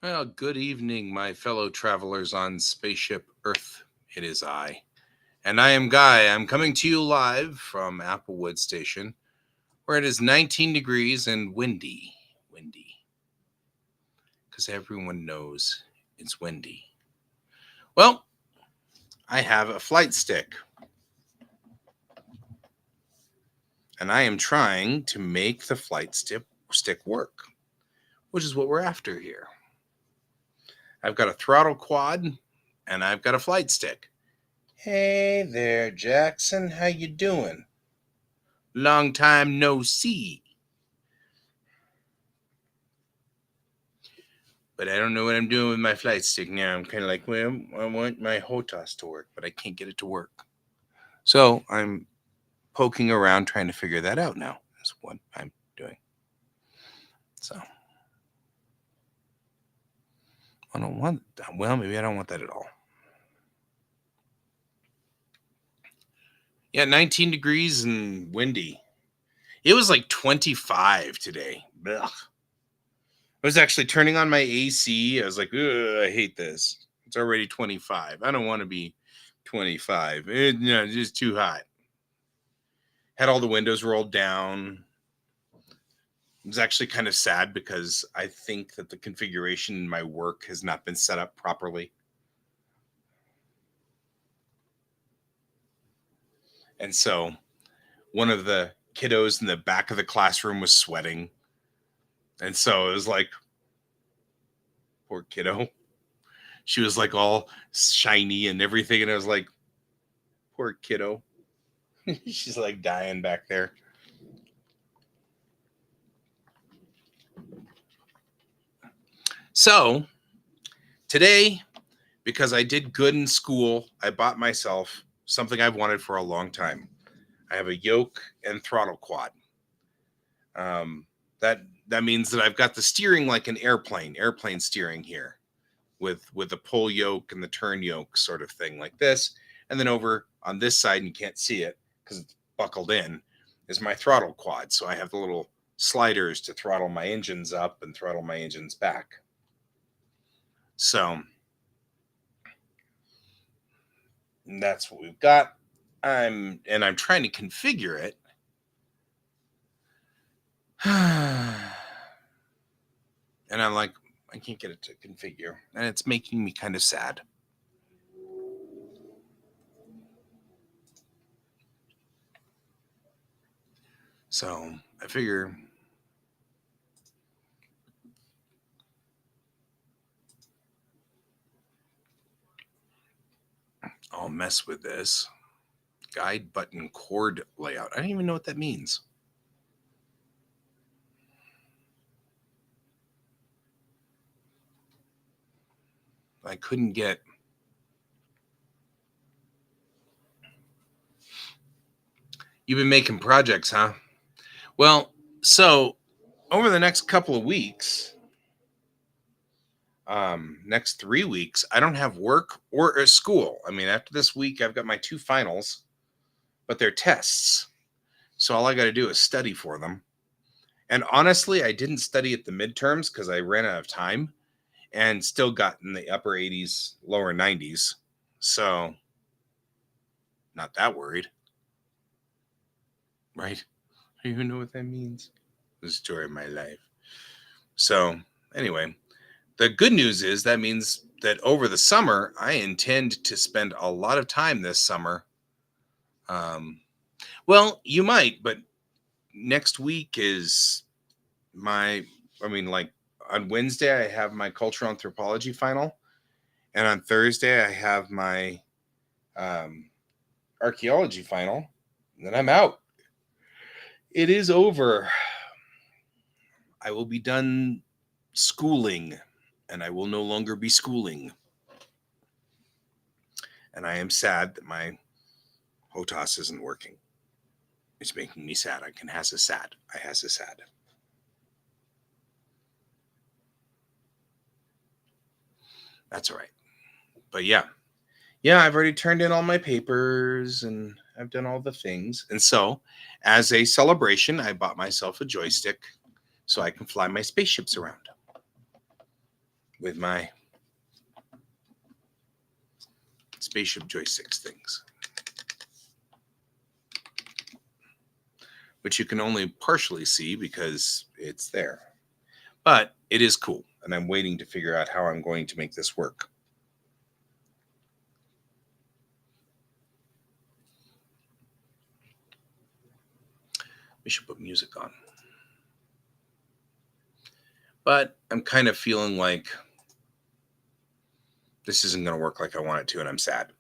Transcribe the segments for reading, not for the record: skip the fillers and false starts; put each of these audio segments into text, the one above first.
Well, good evening, my fellow travelers on spaceship Earth. It is I. And I am Guy. I'm coming to you live from Applewood Station, where it is 19 degrees and windy. Windy. Because everyone knows it's windy. Well, I have a flight stick. And I am trying to make the stick work, which is what we're after here. I've got a throttle quad, and I've got a flight stick. Hey there, Jackson. How you doing? Long time no see. But I don't know what I'm doing with my flight stick now. I'm kind of like, well, I want my HOTAS to work, but I can't get it to work. So I'm poking around trying to figure that out now. That's what I'm doing. So I don't want that. Well, maybe I don't want that at all. Yeah, 19 degrees and windy. It was like 25 today. Ugh. I was actually turning on my AC. I was like, ugh, I hate this. It's already 25. I don't want to be 25. It's just too hot. Had all the windows rolled down. It was actually kind of sad because I think that the configuration in my work has not been set up properly. And so one of the kiddos in the back of the classroom was sweating. And so it was like, poor kiddo. She was like all shiny and everything. And I was like, poor kiddo. She's like dying back there. So today, because I did good in school, I bought myself something I've wanted for a long time. I have a yoke and throttle quad. Um, that means that I've got the steering like an airplane steering here, with the pull yoke and the turn yoke sort of thing like this. And then over on this side, and you can't see it because it's buckled in, is my throttle quad. So I have the little sliders to throttle my engines up and throttle my engines back. So that's what we've got. I'm trying to configure it. And I'm like, I can't get it to configure. And it's making me kind of sad. So I figure I'll mess with this. Guide button chord layout. I don't even know what that means. I couldn't get. You've been making projects, huh? Well, so over the next couple of weeks, next 3 weeks, I don't have work or school. I mean, after this week, I've got my 2 finals, but they're tests. So all I got to do is study for them. And honestly, I didn't study at the midterms because I ran out of time and still got in the upper 80s, lower 90s. So not that worried. Right? I don't even know what that means. The story of my life. So anyway, the good news is that means that over the summer, I intend to spend a lot of time this summer. Um, well, you might, but next week is like on Wednesday, I have my cultural anthropology final. And on Thursday, I have my archaeology final. And then I'm out. It is over. I will be done schooling, and I will no longer be schooling. And I am sad that my HOTAS isn't working. It's making me sad. I has a sad. I has a sad. That's all right. But yeah. Yeah, I've already turned in all my papers and I've done all the things. And so, as a celebration, I bought myself a joystick so I can fly my spaceships around. with my spaceship joysticks things, which you can only partially see because it's there. But it is cool, and I'm waiting to figure out how I'm going to make this work. We should put music on. But I'm kind of feeling like this isn't going to work like I want it to, and I'm sad.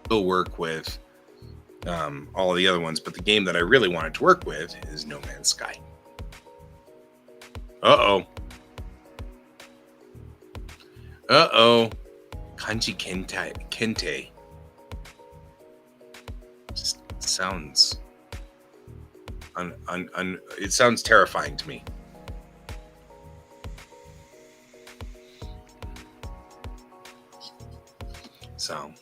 Will work with all of the other ones, but the game that I really wanted to work with is No Man's Sky. Uh-oh. Kanji Kente. Just sounds it sounds terrifying to me. So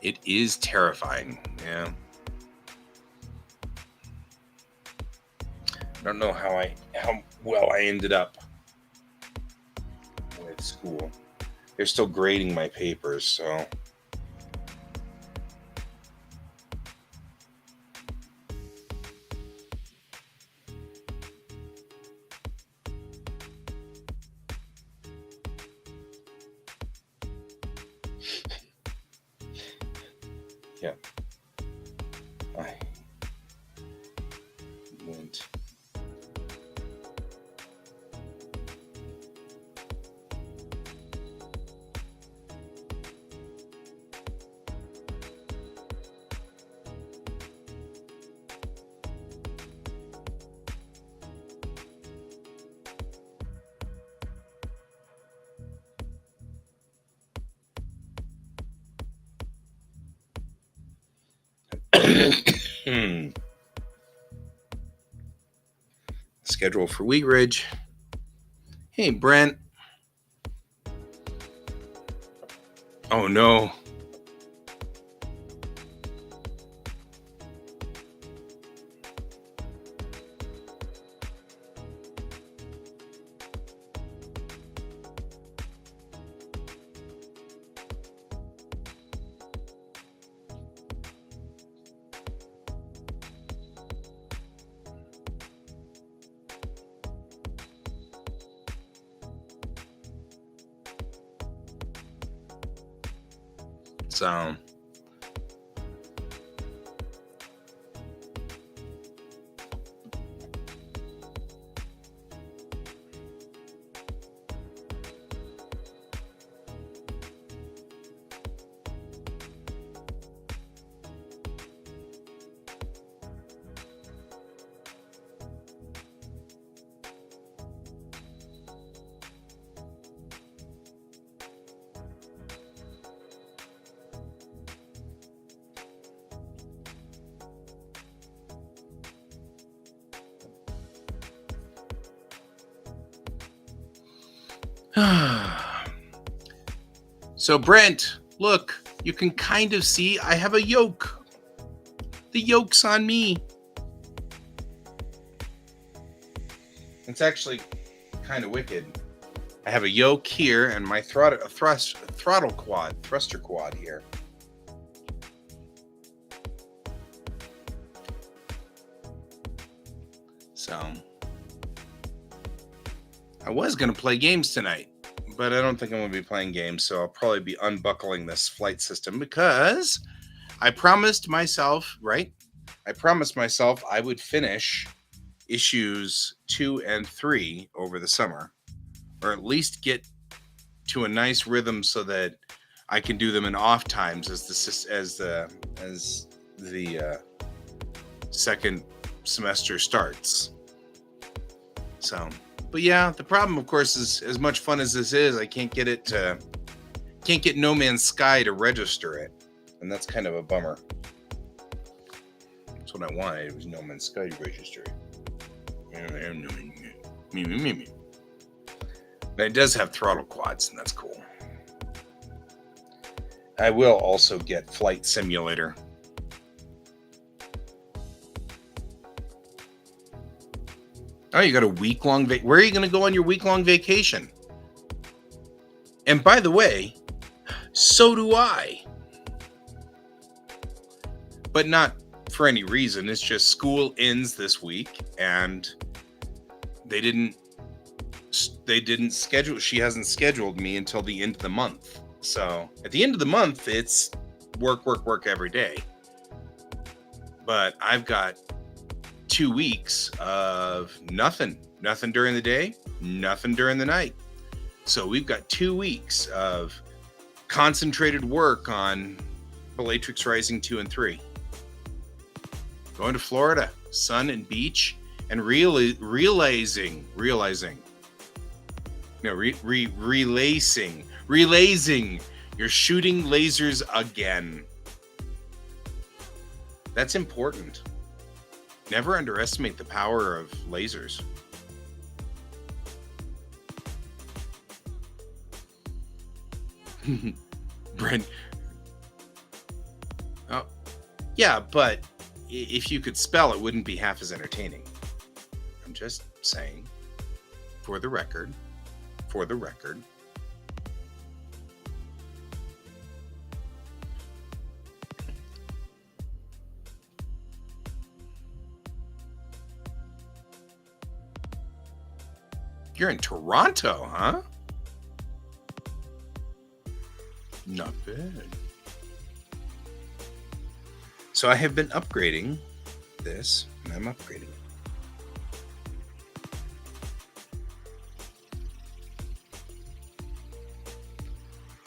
it is terrifying. Yeah. I don't know how well I ended up with school. They're still grading my papers, so yeah. I went schedule for Wheat Ridge. Hey, Brent. Oh, no. So so Brent, look, you can kind of see I have a yoke. The yoke's on me. It's actually kind of wicked. I have a yoke here and my thruster quad here. So I was going to play games tonight, but I don't think I'm going to be playing games. So I'll probably be unbuckling this flight system because I promised myself, right? I promised myself I would finish issues 2 and 3 over the summer, or at least get to a nice rhythm so that I can do them in off times as the second semester starts. So, but yeah, the problem, of course, is as much fun as this is, I can't get No Man's Sky to register it, and that's kind of a bummer. That's what I wanted. It was No Man's Sky Registry. But it does have throttle quads, and that's cool. I will also get Flight Simulator. Oh, you got a week-long where are you going to go on your week-long vacation? And by the way, so do I. But not for any reason. It's just school ends this week, and they didn't schedule. She hasn't scheduled me until the end of the month. So at the end of the month, it's work every day. But I've got 2 weeks of nothing during the day, nothing during the night. So we've got 2 weeks of concentrated work on Bellatrix Rising 2 and 3. Going to Florida, sun and beach, and relazing, you're shooting lasers again. That's important. Never underestimate the power of lasers. Brent. Oh, yeah, but if you could spell, it wouldn't be half as entertaining. I'm just saying, for the record. You're in Toronto, huh? Not bad. So I have been upgrading this, and I'm upgrading it.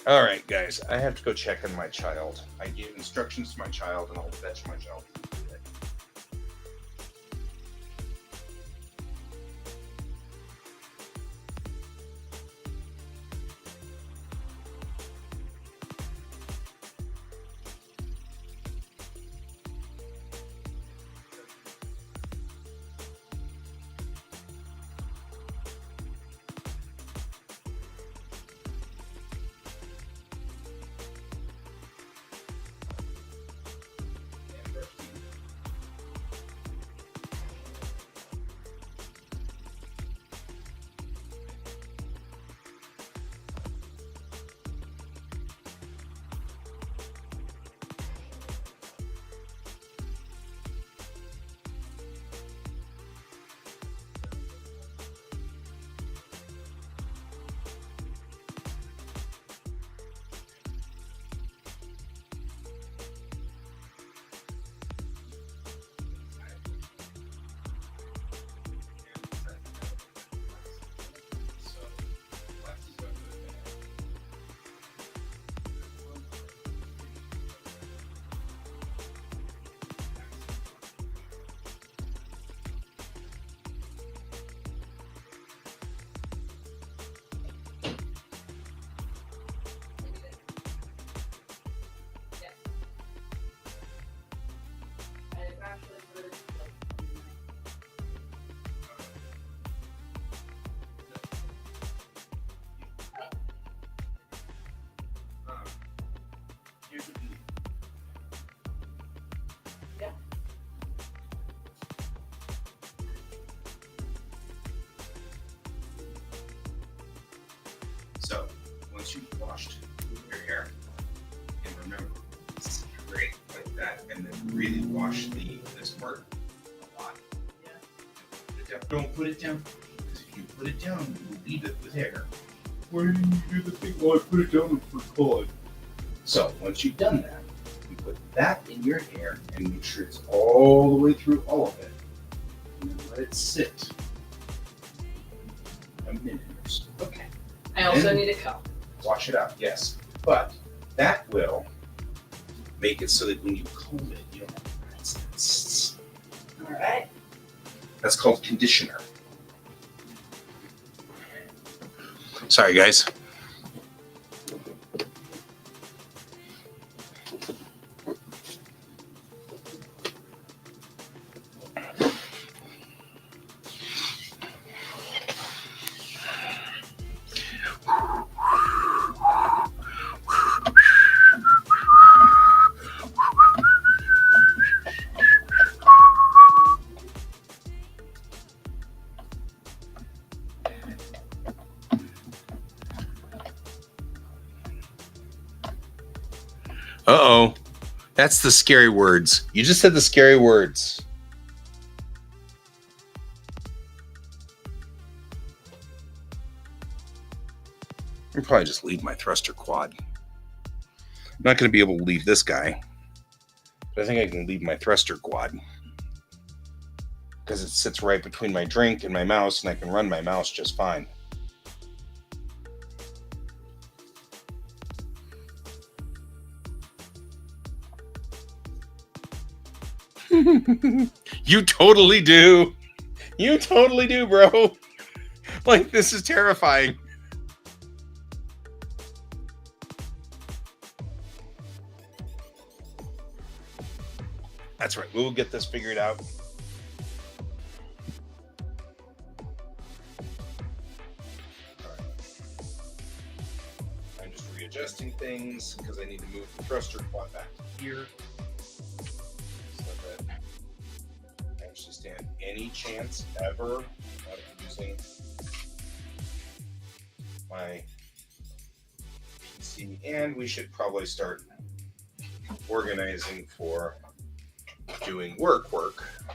All right, guys, I have to go check on my child. I gave instructions to my child, and I'll fetch my child. So, once you've washed your hair, and remember, straight like that, and then really wash this part a lot. Yeah. Don't put it down, because if you put it down, you leave it with hair. Why didn't you do the thing? Well, I put it down for cold. So, once you've done that, you put that in your hair and make sure it's all the way through all of it. And then let it sit a minute or so. Okay. I also need a cup. Wash it out, yes. But that will make it so that when you comb it, you don't have rats. All right. That's called conditioner. Sorry, guys. That's the scary words. You just said the scary words. I'll probably just leave my thruster quad. I'm not going to be able to leave this guy, but I think I can leave my thruster quad because it sits right between my drink and my mouse, and I can run my mouse just fine. You totally do. You totally do, bro. Like, this is terrifying. That's right. We'll get this figured out. All right. I'm just readjusting things because I need to move the thruster quad back to here so that I actually stand any chance ever of using my PC. And we should probably start organizing for doing work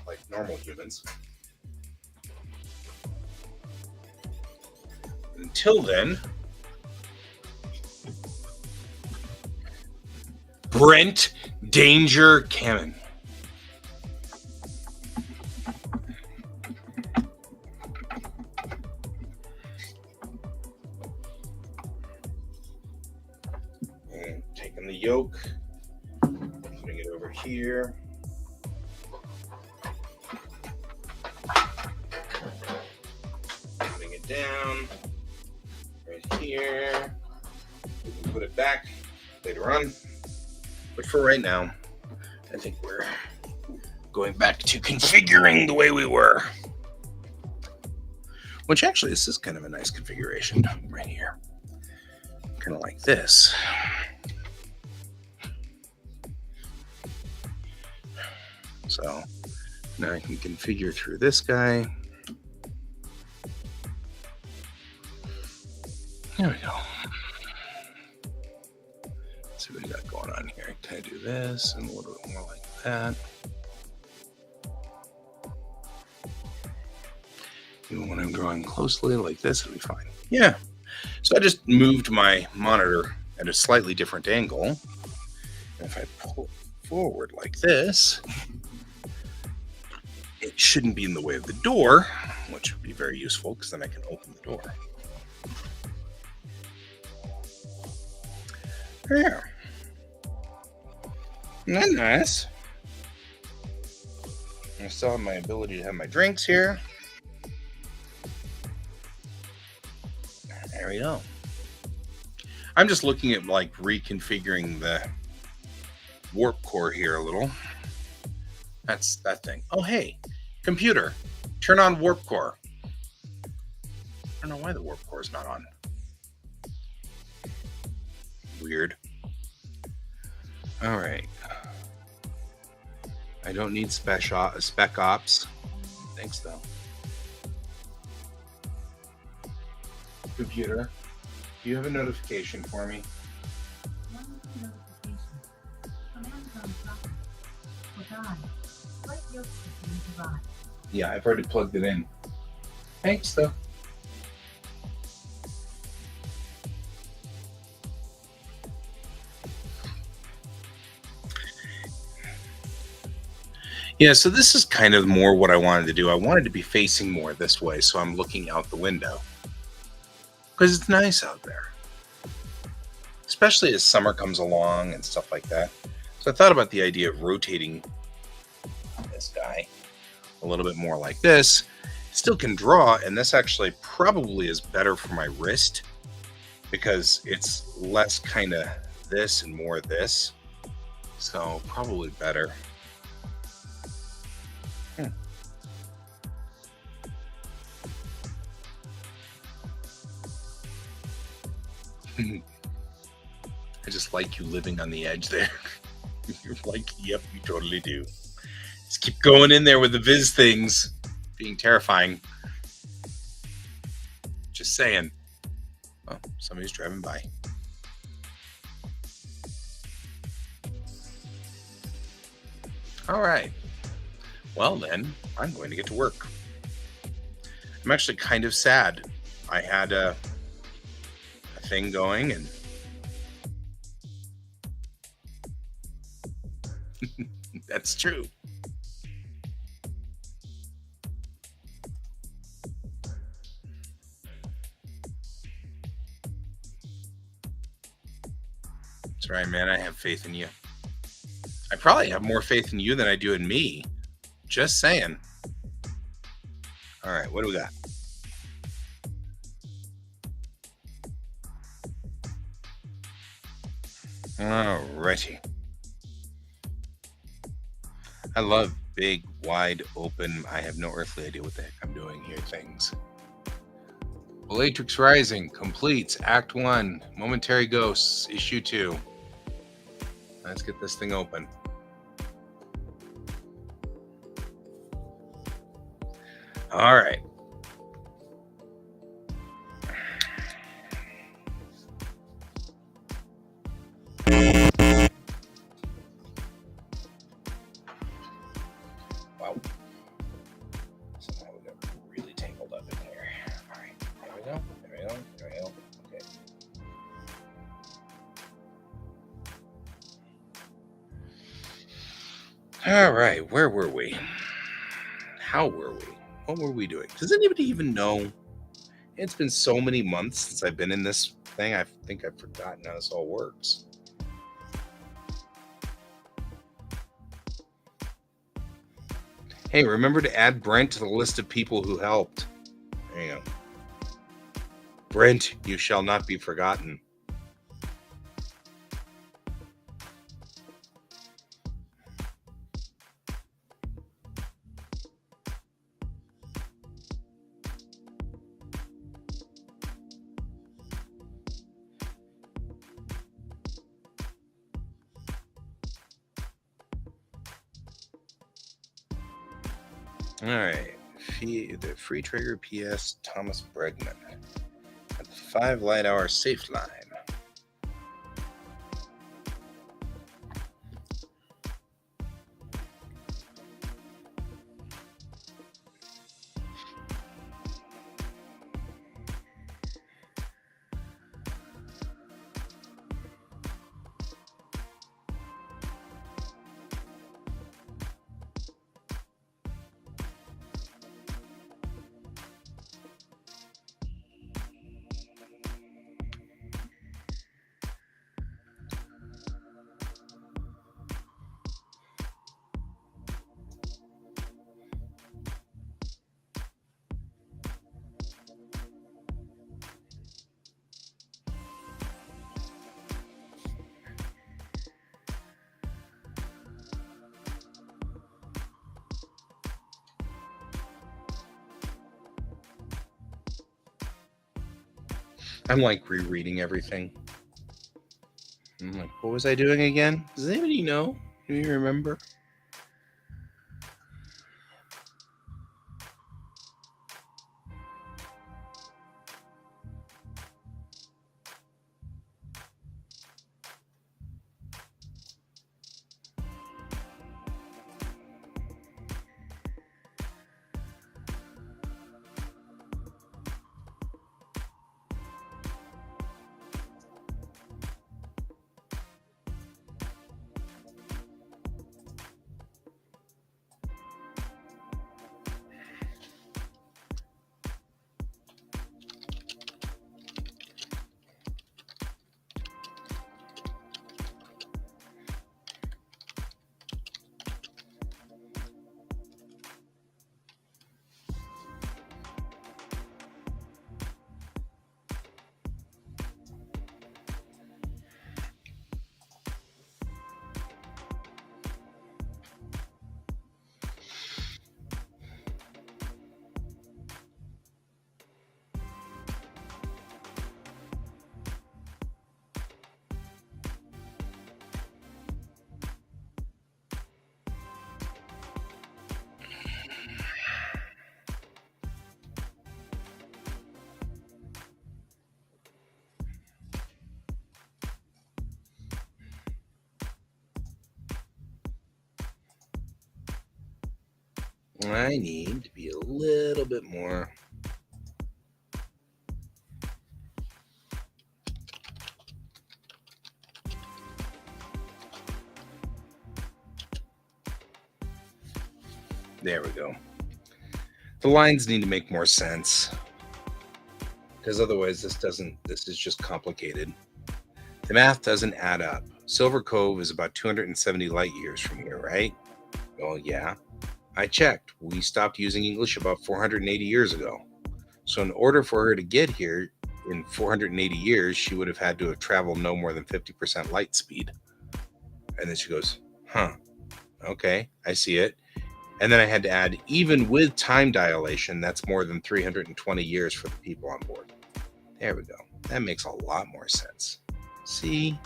like normal humans. Until then, Brent Danger Cannon. And taking the yoke, putting it over here. Putting it down right here. We can put it back later on. But for right now, I think we're going back to configuring the way we were. Which actually, this is kind of a nice configuration right here. Kind of like this. So now I can configure through this guy. There we go. Let's see what we got going on here. Can I do this and a little bit more like that? Even when I'm drawing closely like this, it'll be fine. Yeah. So I just moved my monitor at a slightly different angle. And if I pull it forward like this, it shouldn't be in the way of the door, which would be very useful because then I can open the door. There. Isn't that nice? I still have my ability to have my drinks here. There we go. I'm just looking at like reconfiguring the warp core here a little. That's that thing. Oh, hey, computer, turn on warp core. I don't know why the warp core is not on. Weird. All right. I don't need spec ops. Thanks, though. Computer, do you have a notification for me? Yeah, I've already plugged it in. Thanks, though. Yeah, so this is kind of more what I wanted to do. I wanted to be facing more this way, so I'm looking out the window. Because it's nice out there. Especially as summer comes along and stuff like that. So I thought about the idea of rotating this guy a little bit more like this. Still can draw, and this actually probably is better for my wrist because it's less kind of this and more this. So probably better. I just like you living on the edge there. You're like, yep, you totally do. Just keep going in there with the Viz things, being terrifying. Just saying. Oh, somebody's driving by. All right. Well, then I'm going to get to work. I'm actually kind of sad. I had a thing going, and that's true. That's right, man. I have faith in you. I probably have more faith in you than I do in me. Just saying. All right, what do we got? All righty. I love big, wide open, I have no earthly idea what the heck I'm doing here things. Bellatrix Rising completes Act 1, Momentary Ghosts, Issue 2. Let's get this thing open. All right. Wow. Somehow we got really tangled up in here. All right. There we go. There we go. There we go. Okay. All right. Where were we? How were we? What were we doing? Does anybody even know? It's been so many months since I've been in this thing. I think I've forgotten how this all works. Hey, remember to add Brent to the list of people who helped. There you go. Brent, you shall not be forgotten. All right. The Free Trigger PS Thomas Bregman at the 5 Light Hour Safe Line. I'm like rereading everything. I'm like, what was I doing again? Does anybody know? Do you remember? I need to be a little bit more. There we go. The lines need to make more sense, because otherwise this is just complicated. The math doesn't add up. Silver Cove is about 270 light years from here, right? Well, yeah. I checked. We stopped using English about 480 years ago. So in order for her to get here in 480 years, she would have had to have traveled no more than 50% light speed. And then she goes, huh, okay, I see it. And then I had to add, even with time dilation, that's more than 320 years for the people on board. There we go. That makes a lot more sense. See?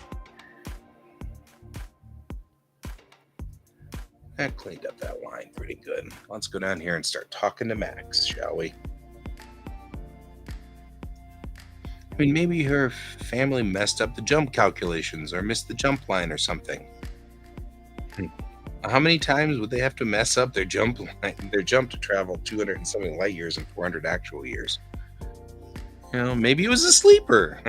That cleaned up that line pretty good. Let's go down here and start talking to Max, shall we? I mean, maybe her family messed up the jump calculations or missed the jump line or something. How many times would they have to mess up their jump line, their jump to travel 200 and something light years and 400 actual years? You know, maybe it was a sleeper.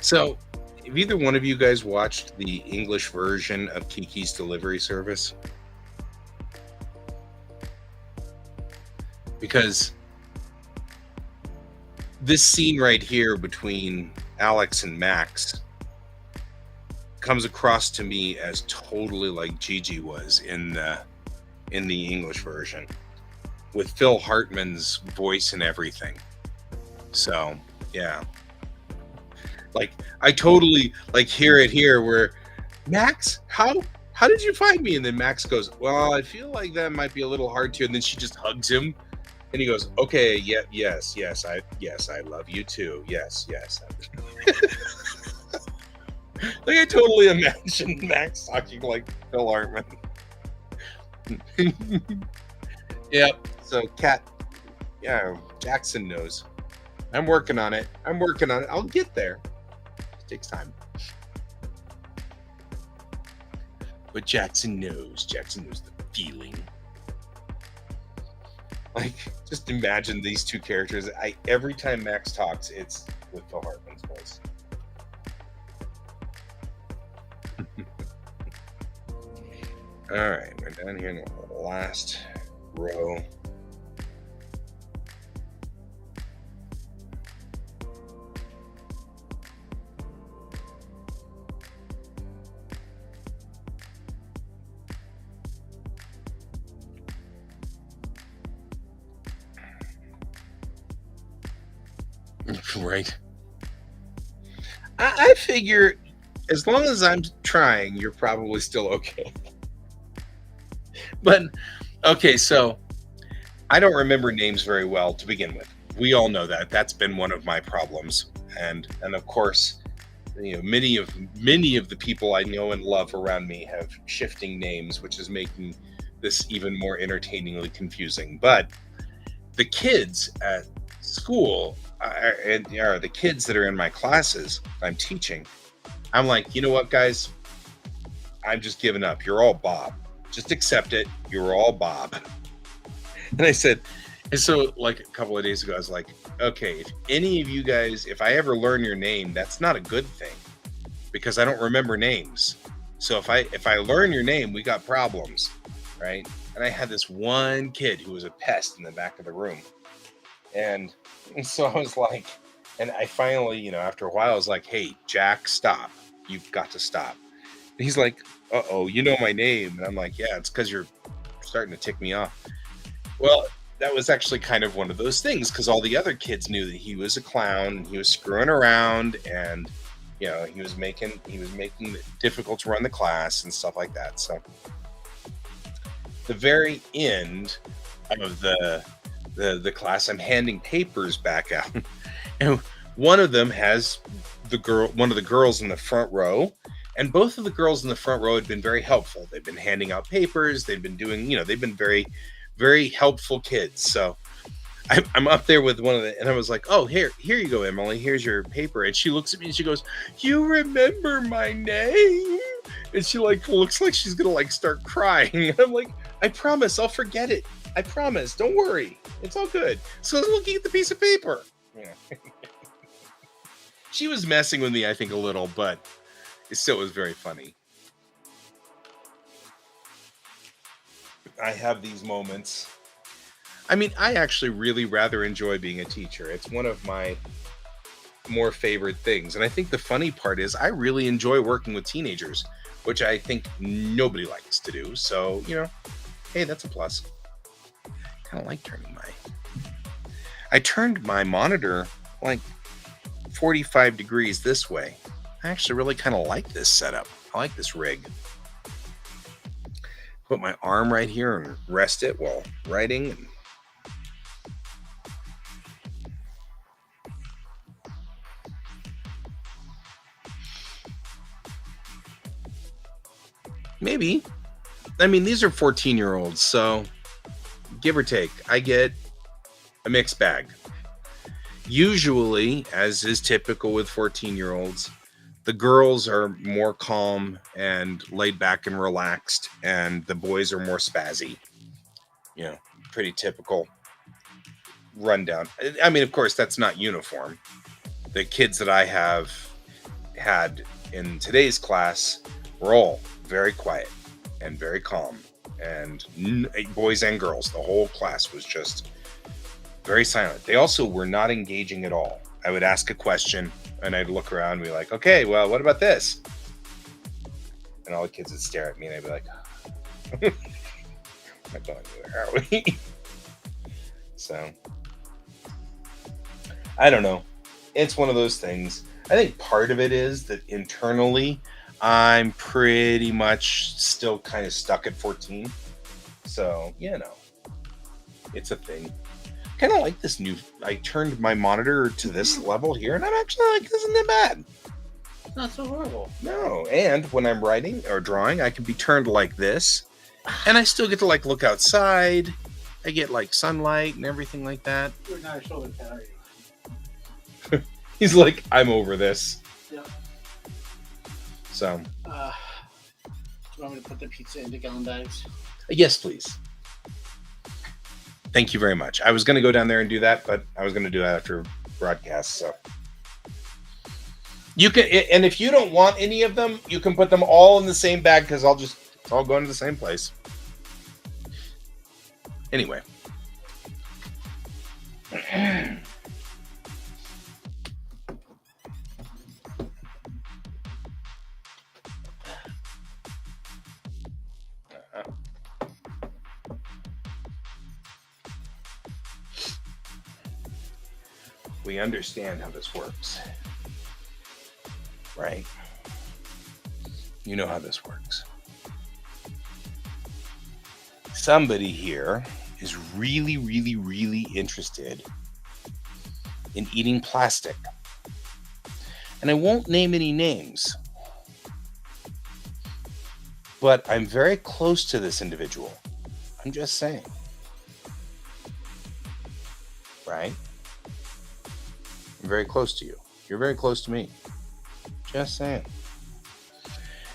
So, have either one of you guys watched the English version of Kiki's Delivery Service? Because this scene right here between Alex and Max comes across to me as totally like Gigi was in the English version, with Phil Hartman's voice and everything. So, yeah. Like, I totally like hear it here where Max, how did you find me? And then Max goes, well, I feel like that might be a little hard to. And then she just hugs him and he goes, okay, yeah, yes, I love you too. Yes. Like, I totally imagine Max talking like Phil Hartman. Yep. So Kat Jackson knows. I'm working on it. I'll get there. It takes time. But Jackson knows. Jackson knows the feeling. Like, just imagine these two characters. Every time Max talks, it's with Phil Hartman's voice. All right, we're down here in the last row. Right. I figure as long as I'm trying, you're probably still okay. But okay, so I don't remember names very well to begin with. We all know that. That's been one of my problems. And of course, many of the people I know and love around me have shifting names, which is making this even more entertainingly confusing. But the kids at school and the kids that are in my classes I'm teaching, I'm like, you know what, guys? I'm just giving up. You're all Bob. Just accept it. You're all Bob. And I said, and so like a couple of days ago, I was like, okay, if any of you guys, if I ever learn your name, that's not a good thing because I don't remember names. So if I learn your name, we got problems, right? And I had this one kid who was a pest in the back of the room. And so I was like, and I finally, after a while, I was like, hey, Jack, stop. You've got to stop. And he's like, uh-oh, you know my name. And I'm like, yeah, it's because you're starting to tick me off. Well, that was actually kind of one of those things because all the other kids knew that he was a clown and he was screwing around and, he was making it difficult to run the class and stuff like that. So the very end of the class, I'm handing papers back out. And one of them has one of the girls in the front row. And both of the girls in the front row had been very helpful. They've been handing out papers. They've been doing, they've been very, very helpful kids. So I'm up there with one of the, and I was like, oh, here you go, Emily. Here's your paper. And she looks at me and she goes, you remember my name? And she looks like she's going to start crying. And I'm like, I promise I'll forget it. I promise. Don't worry. It's all good. So I was looking at the piece of paper. Yeah. She was messing with me, I think, a little, but it still was very funny. I have these moments. I mean, I actually really rather enjoy being a teacher. It's one of my more favorite things. And I think the funny part is I really enjoy working with teenagers, which I think nobody likes to do. So, hey, that's a plus. Kind of like I turned my monitor 45 degrees this way. I actually really kind of like this setup. I like this rig. Put my arm right here and rest it while writing. Maybe. I mean, these are 14-year-olds, so give or take, I get a mixed bag. Usually, as is typical with 14-year-olds, the girls are more calm and laid back and relaxed, and the boys are more spazzy. Pretty typical rundown. I mean, of course, that's not uniform. The kids that I have had in today's class were all very quiet and very calm, and boys and girls, the whole class was just very silent. They also were not engaging at all. I would ask a question and I'd look around and be like, okay, well, what about this? And all the kids would stare at me and I'd be like, I'm not going anywhere, are we? So, I don't know. It's one of those things. I think part of it is that internally, I'm pretty much still kind of stuck at 14. So, it's a thing. Kind of like this new, I turned my monitor to this level here, and I'm actually like, this isn't that bad. Not so horrible. No, and when I'm writing or drawing, I can be turned like this, and I still get to look outside, I get like sunlight and everything like that. You're not a shoulder cat, are you? He's like, I'm over this. Yep. So, Do you want me to put the pizza into gallon bags? yes, please. Thank you very much. I was going to go down there and do that, but I was going to do that after broadcast. So you can, and if you don't want any of them, you can put them all in the same bag because it's all going to the same place. Anyway. We understand how this works, right? You know how this works. Somebody here is really, really, really interested in eating plastic. And I won't name any names, but I'm very close to this individual. I'm just saying. Right? I'm very close to you. You're very close to me. Just saying.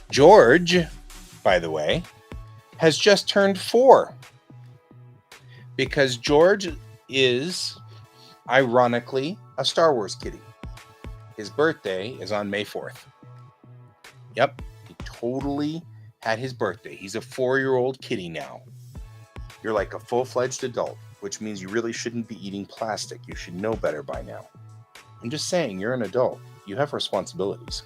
George, by the way, has just turned 4. Because George is, ironically, a Star Wars kitty. His birthday is on May 4th. Yep, he totally had his birthday. He's a 4-year-old kitty now. You're like a full-fledged adult, which means you really shouldn't be eating plastic. You should know better by now. I'm just saying, you're an adult. You have responsibilities.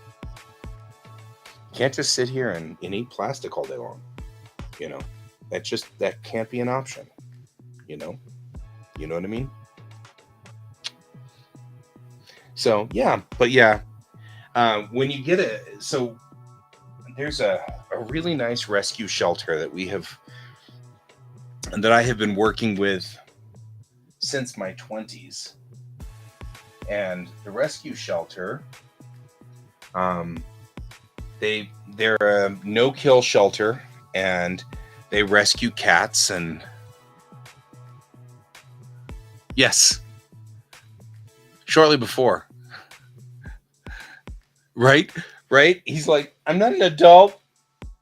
You can't just sit here and eat plastic all day long. You know, that can't be an option. You know what I mean? So, yeah, but yeah, when you get there's a really nice rescue shelter that I have been working with since my 20s. And the rescue shelter, they're a no-kill shelter, and they rescue cats. And yes, shortly before, right? He's like, I'm not an adult.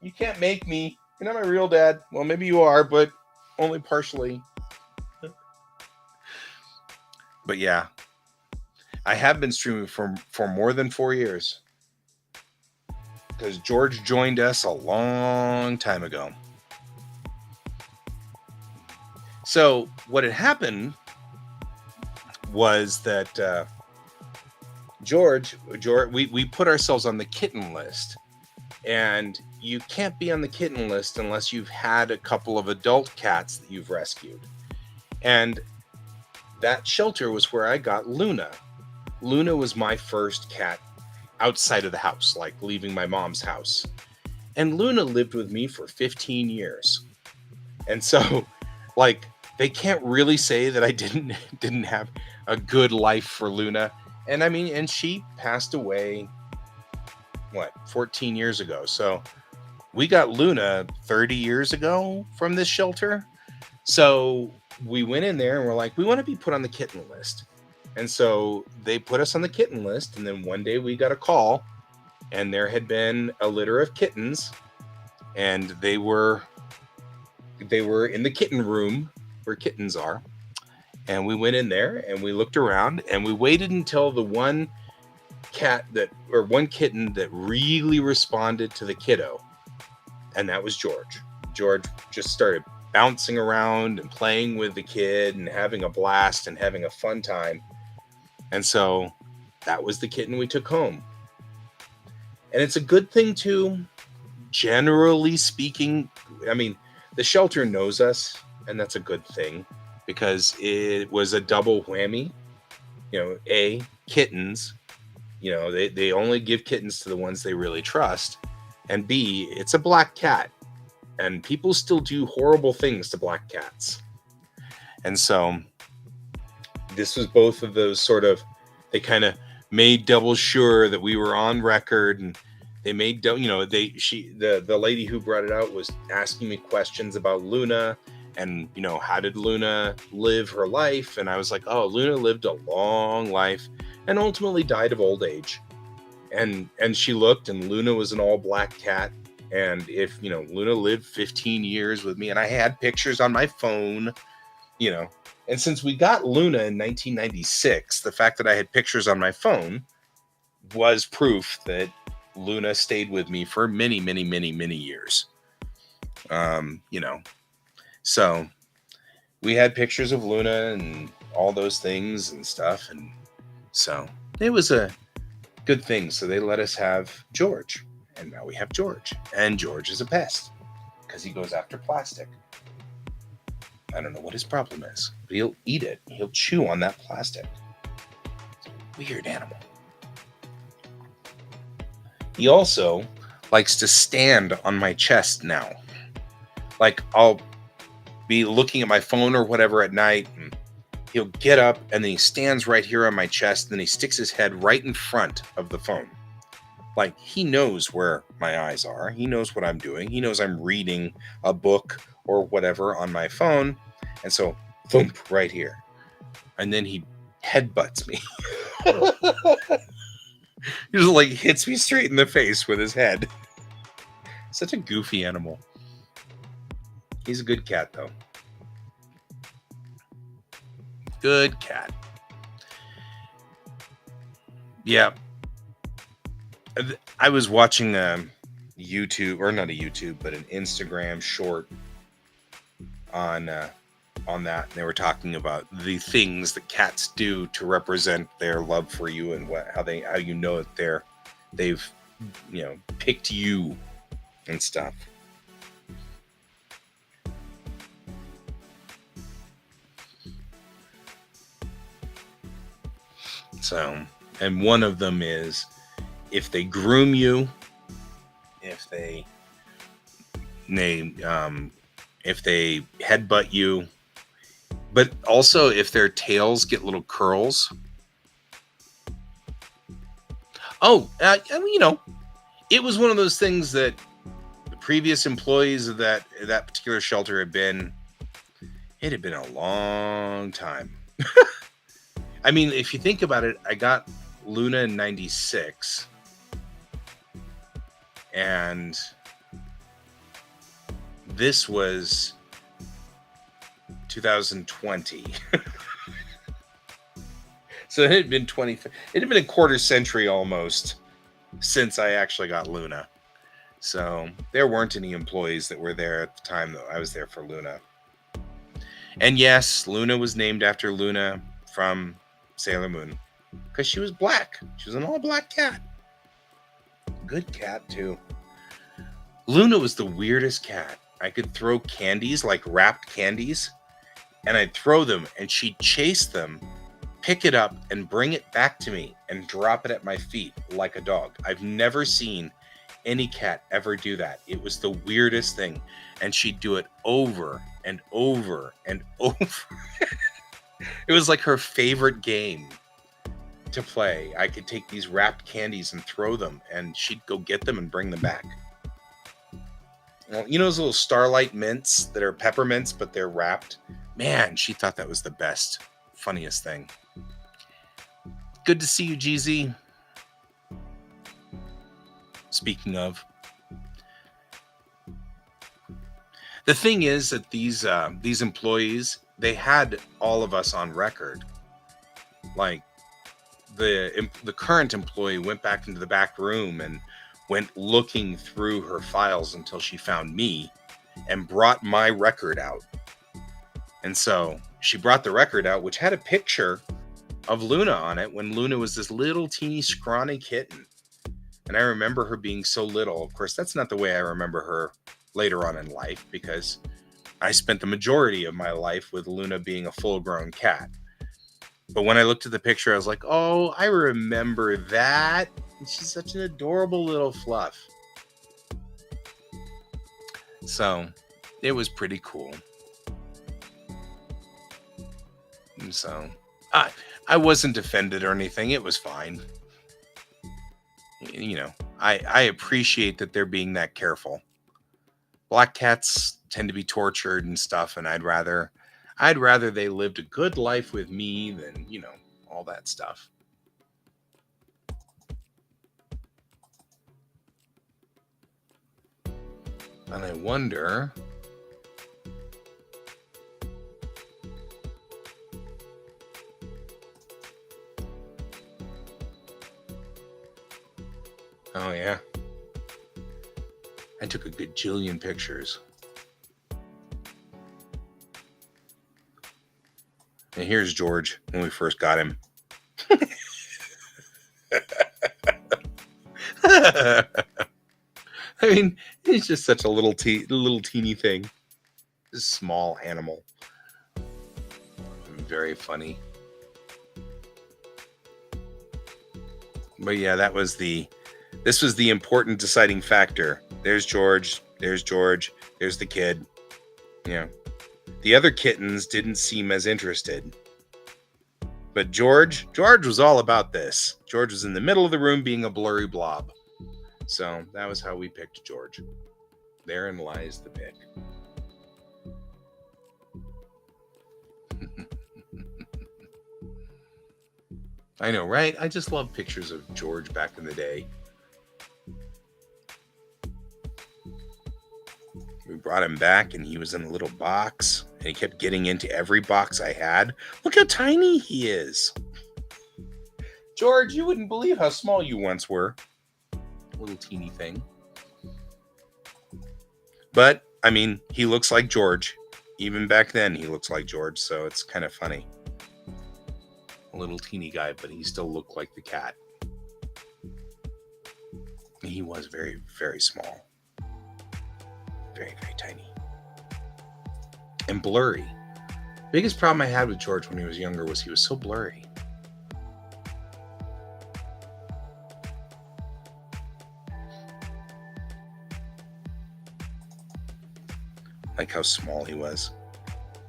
You can't make me. You're not my real dad. Well, maybe you are, but only partially. But yeah. I have been streaming for more than 4 years because George joined us a long time ago. So what had happened was that George, we put ourselves on the kitten list, and you can't be on the kitten list unless you've had a couple of adult cats that you've rescued. And that shelter was where I got Luna. Luna was my first cat outside of the house, like leaving my mom's house. And Luna lived with me for 15 years. And so, like, they can't really say that I didn't have a good life for Luna. And I mean, and she passed away, 14 years ago. So we got Luna 30 years ago from this shelter. So we went in there and we're like, we want to be put on the kitten list. And so they put us on the kitten list. And then one day we got a call, and there had been a litter of kittens, and they were in the kitten room where kittens are. And we went in there and we looked around, and we waited until the one kitten that really responded to the kiddo. And that was George. George just started bouncing around and playing with the kid and having a blast and having a fun time. And so that was the kitten we took home. And it's a good thing too, generally speaking. I mean, the shelter knows us, and that's a good thing, because it was a double whammy. Kittens, they only give kittens to the ones they really trust. And B, it's a black cat. And people still do horrible things to black cats. And so this was both of those they kind of made double sure that we were on record, and they made, the lady who brought it out was asking me questions about Luna, and how did Luna live her life? And I was like, oh, Luna lived a long life and ultimately died of old age. And she looked, and Luna was an all black cat. And if Luna lived 15 years with me, and I had pictures on my phone, and since we got Luna in 1996, the fact that I had pictures on my phone was proof that Luna stayed with me for many, many, many, many years. So we had pictures of Luna and all those things and stuff. And so it was a good thing. So they let us have George. And now we have George. And George is a pest because he goes after plastic. I don't know what his problem is, but he'll eat it. He'll chew on that plastic. It's a weird animal. He also likes to stand on my chest now. Like, I'll be looking at my phone or whatever at night, and he'll get up, and then he stands right here on my chest, and then he sticks his head right in front of the phone. Like, he knows where my eyes are. He knows what I'm doing. He knows I'm reading a book or whatever on my phone. And so, thump, right here. And then he headbutts me. He just like hits me straight in the face with his head. Such a goofy animal. He's a good cat, though. Good cat. Yeah. I was watching YouTube, or not a YouTube, but an Instagram short on that, and they were talking about the things that cats do to represent their love for you, and how you know that they've picked you and stuff. So, and one of them is if they groom you, if they headbutt you, but also if their tails get little curls. Oh, it was one of those things that the previous employees of that particular shelter it had been a long time. I mean, if you think about it, I got Luna in 96, and this was 2020. So it had been a quarter century almost since I actually got Luna. So there weren't any employees that were there at the time, though. I was there for Luna. And yes, Luna was named after Luna from Sailor Moon because she was black. She was an all black cat. Good cat, too. Luna was the weirdest cat. I could throw candies, like wrapped candies, and I'd throw them, and she'd chase them, pick it up, and bring it back to me and drop it at my feet like a dog. I've never seen any cat ever do that. It was the weirdest thing. And she'd do it over and over and over. It was like her favorite game to play. I could take these wrapped candies and throw them, and she'd go get them and bring them back. Well, those little Starlight mints that are peppermints, but they're wrapped? Man, she thought that was the best, funniest thing. Good to see you, GZ. Speaking of, the thing is that these employees, they had all of us on record. Like the current employee went back into the back room and went looking through her files until she found me and brought my record out. And so she brought the record out, which had a picture of Luna on it when Luna was this little teeny scrawny kitten. And I remember her being so little. Of course, that's not the way I remember her later on in life, because I spent the majority of my life with Luna being a full-grown cat. But when I looked at the picture, I was like, oh, I remember that. And she's such an adorable little fluff. So it was pretty cool. And so I wasn't offended or anything. It was fine. I appreciate that they're being that careful. Black cats tend to be tortured and stuff, and I'd rather they lived a good life with me than, all that stuff. And I wonder, oh yeah, I took a gajillion pictures. And here's George when we first got him. I mean, he's just such a little teeny thing. This small animal. Very funny. But yeah, this was the important deciding factor. There's George, there's the kid. Yeah. The other kittens didn't seem as interested. But George was all about this. George was in the middle of the room being a blurry blob. So that was how we picked George. Therein lies the pick. I know, right? I just love pictures of George back in the day. We brought him back and he was in a little box and he kept getting into every box I had. Look how tiny he is. George, you wouldn't believe how small you once were. Little teeny thing. But, I mean, he looks like George. Even back then, he looks like George, so it's kind of funny. A little teeny guy, but he still looked like the cat. He was very, very small. Very, very tiny. And blurry. Biggest problem I had with George when he was younger was he was so blurry. Like how small he was.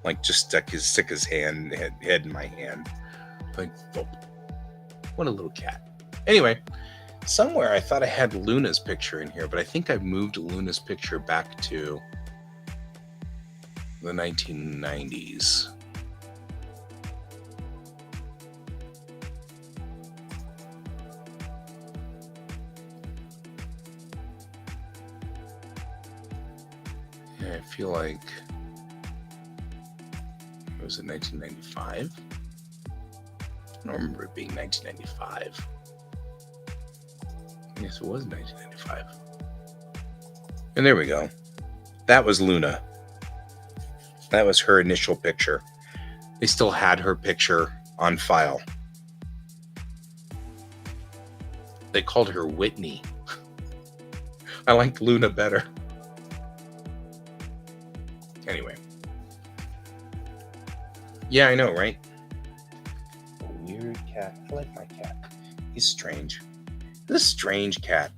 Like just stick his head in my hand. Like, oh, what a little cat. Anyway, somewhere I thought I had Luna's picture in here, but I think I've moved Luna's picture back to the 1990s. Yeah, I feel like, was it 1995? I don't remember it being 1995. Yes, it was 1995. And there we go. That was Luna. That was her initial picture. They still had her picture on file. They called her Whitney. I liked Luna better. Anyway. Yeah, I know, right? A weird cat. I like my cat. He's strange. He's a strange cat.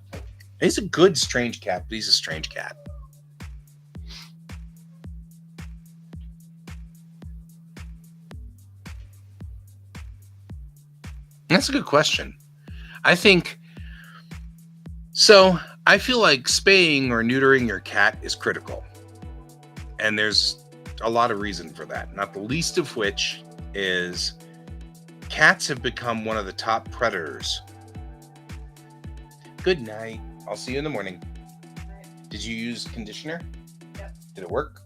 He's a good strange cat, but he's a strange cat. That's a good question. I feel like spaying or neutering your cat is critical. And there's a lot of reason for that. Not the least of which is cats have become one of the top predators. Good night. I'll see you in the morning. Did you use conditioner? Yep. Did it work?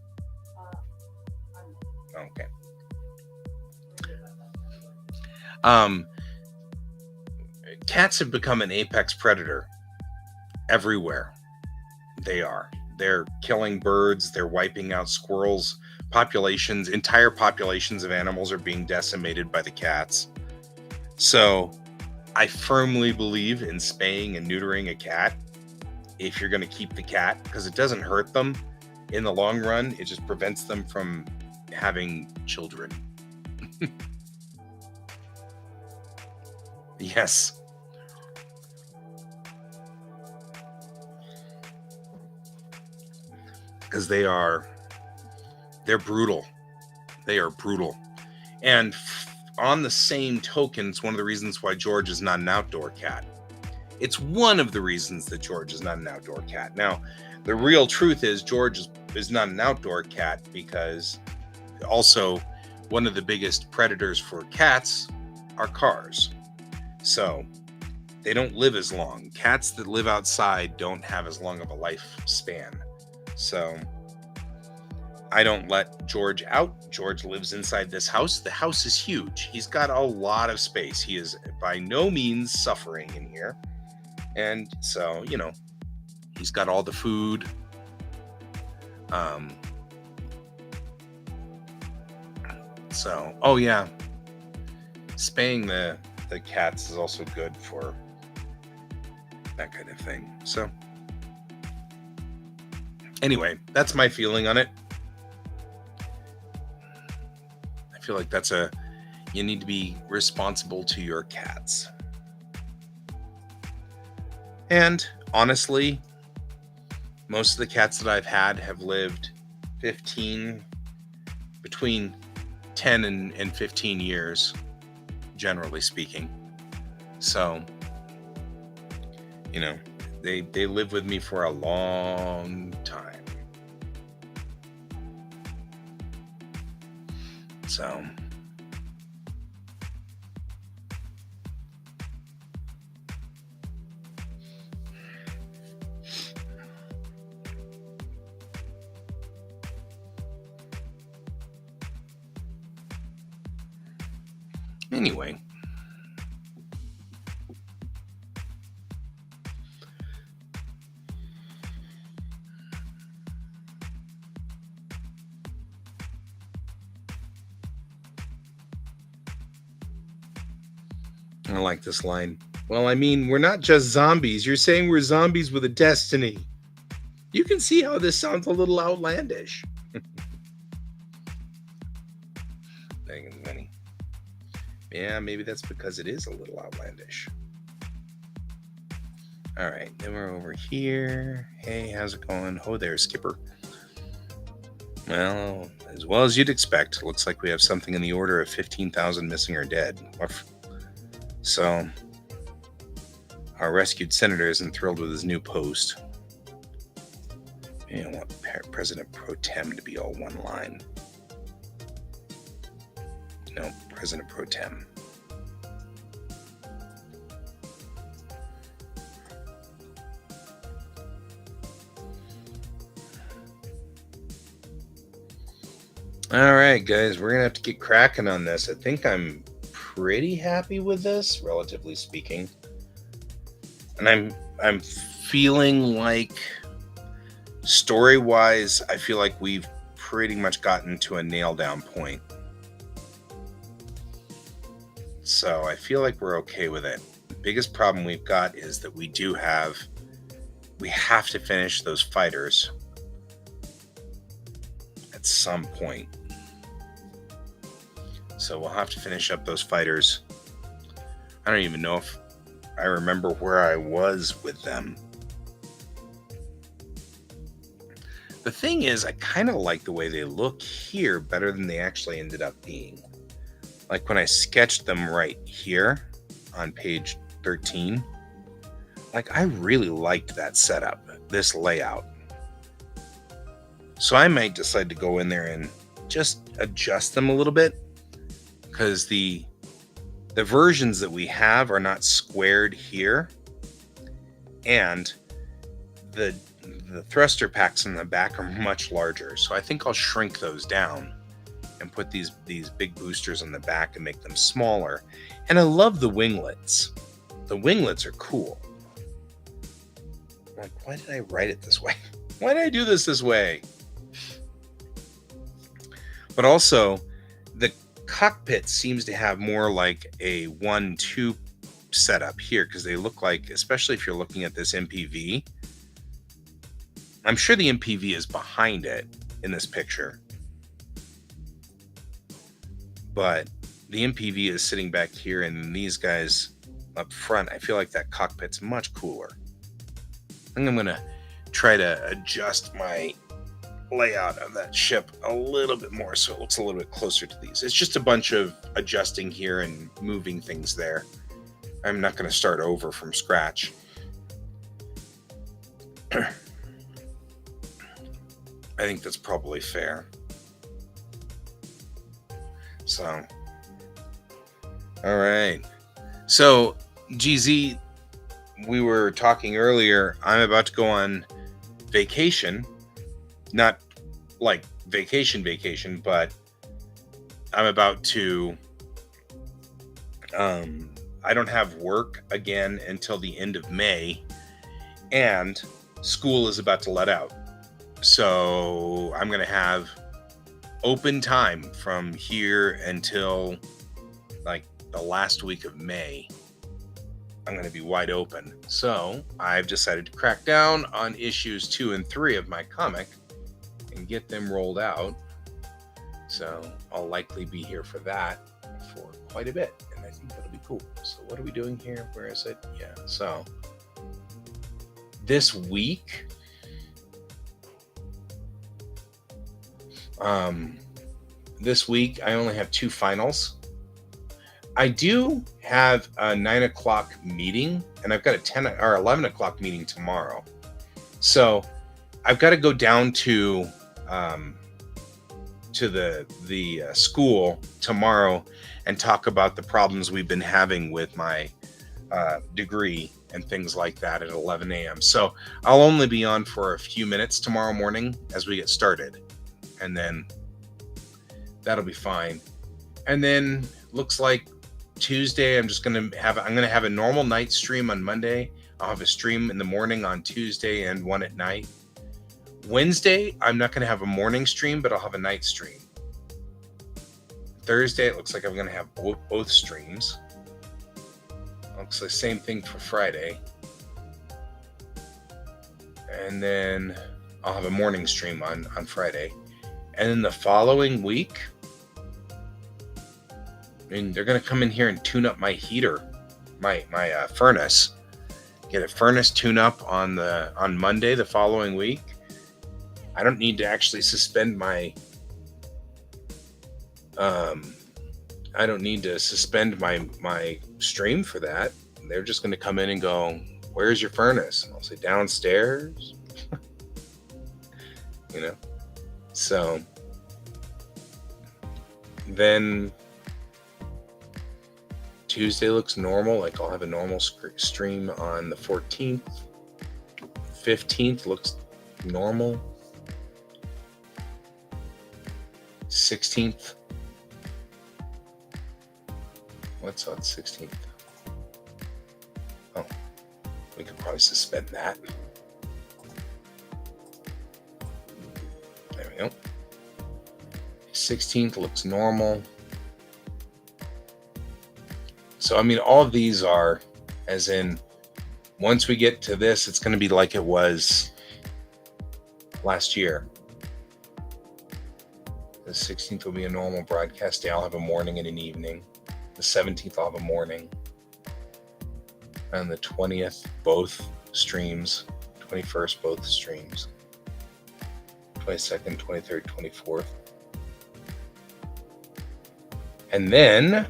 Okay. Cats have become an apex predator everywhere. They're killing birds. They're wiping out squirrels. Entire populations of animals are being decimated by the cats. So I firmly believe in spaying and neutering a cat if you're going to keep the cat, because it doesn't hurt them in the long run. It just prevents them from having children. Yes. Because they're brutal. They are brutal. And on the same token, it's one of the reasons why George is not an outdoor cat. It's one of the reasons that George is not an outdoor cat. Now, The real truth is George is not an outdoor cat, because also one of the biggest predators for cats are cars. So they don't live as long. Cats that live outside don't have as long of a lifespan. So I don't let George out. George lives inside this house. The house is huge. He's got a lot of space. He is by no means suffering in here. And so, he's got all the food. Oh yeah, spaying the cats is also good for that kind of thing. So anyway, that's my feeling on it. I feel like you need to be responsible to your cats. And honestly, most of the cats that I've had have lived between 10 and 15 years, generally speaking. So, they live with me for a long time. So, anyway. I like this line. Well, I mean, we're not just zombies. You're saying we're zombies with a destiny. You can see how this sounds a little outlandish. Yeah, maybe that's because it is a little outlandish. All right, then we're over here. Hey, how's it going? Oh, there, Skipper. Well as you'd expect, looks like we have something in the order of 15,000 missing or dead. So, our rescued senator isn't thrilled with his new post. You don't want President Pro Tem to be all one line. No, President Pro Tem. All right, guys, we're gonna have to get cracking on this. I think I'm pretty happy with this, relatively speaking, and I'm feeling like, story-wise, I feel like we've pretty much gotten to a nail-down point. So I feel like we're okay with it. The biggest problem we've got is that we have to finish those fighters at some point. So we'll have to finish up those fighters. I don't even know if I remember where I was with them. The thing is, I kind of like the way they look here better than they actually ended up being. Like when I sketched them right here on page 13, like I really liked that setup, this layout. So I might decide to go in there and just adjust them a little bit, because the versions that we have are not squared here, and the thruster packs in the back are much larger. So I think I'll shrink those down and put these big boosters on the back and make them smaller. And I love the winglets. The winglets are cool. Like, why did I write it this way? Why did I do this way? But also, the cockpit seems to have more like a 1-2 setup here, because they look like, especially if you're looking at this MPV, I'm sure the MPV is behind it in this picture, but the MPV is sitting back here, and these guys up front, I feel like that cockpit's much cooler. I think I'm going to try to adjust my layout of that ship a little bit more so it looks a little bit closer to these. It's just a bunch of adjusting here and moving things there. I'm not going to start over from scratch. I think that's probably fair. So, all right. So, GZ, we were talking earlier. I'm about to go on vacation. Not like vacation, but I'm about to. I don't have work again until the end of May, and school is about to let out. So I'm going to have open time from here until like the last week of May. I'm going to be wide open. So I've decided to crack down on issues 2 and 3 of my comic and get them rolled out. So I'll likely be here for that for quite a bit. And I think that'll be cool. So what are we doing here? Where is it? Yeah. So this week, I only have 2 finals. I do have a 9 o'clock meeting, and I've got a 10 or 11 o'clock meeting tomorrow. So I've got to go down to the school tomorrow and talk about the problems we've been having with my degree and things like that at 11 a.m. So I'll only be on for a few minutes tomorrow morning as we get started, and then that'll be fine. And then looks like Tuesday I'm going to have a normal night stream on Monday. I'll have a stream in the morning on Tuesday and one at night. Wednesday I'm not going to have a morning stream, but I'll have a night stream. Thursday it looks like I'm going to have both streams. Looks like the same thing for Friday. And then I'll have a morning stream on Friday. And then the following week, I mean, they're going to come in here and tune up my heater, my furnace. Get a furnace tune up on Monday the following week. I don't need to actually suspend my my stream for that. They're just going to come in and go, "Where's your furnace?" And I'll say, "Downstairs." So then Tuesday looks normal. Like I'll have a normal stream on the 14th. 15th looks normal. 16th. What's on 16th? Oh, we could probably suspend that. There we go. 16th looks normal. So, I mean, all of these are, as in, once we get to this, it's going to be like it was last year. The 16th will be a normal broadcast day. I'll have a morning and an evening. The 17th, I'll have a morning. And the 20th, both streams. 21st, both streams. 22nd, 23rd, 24th. And then,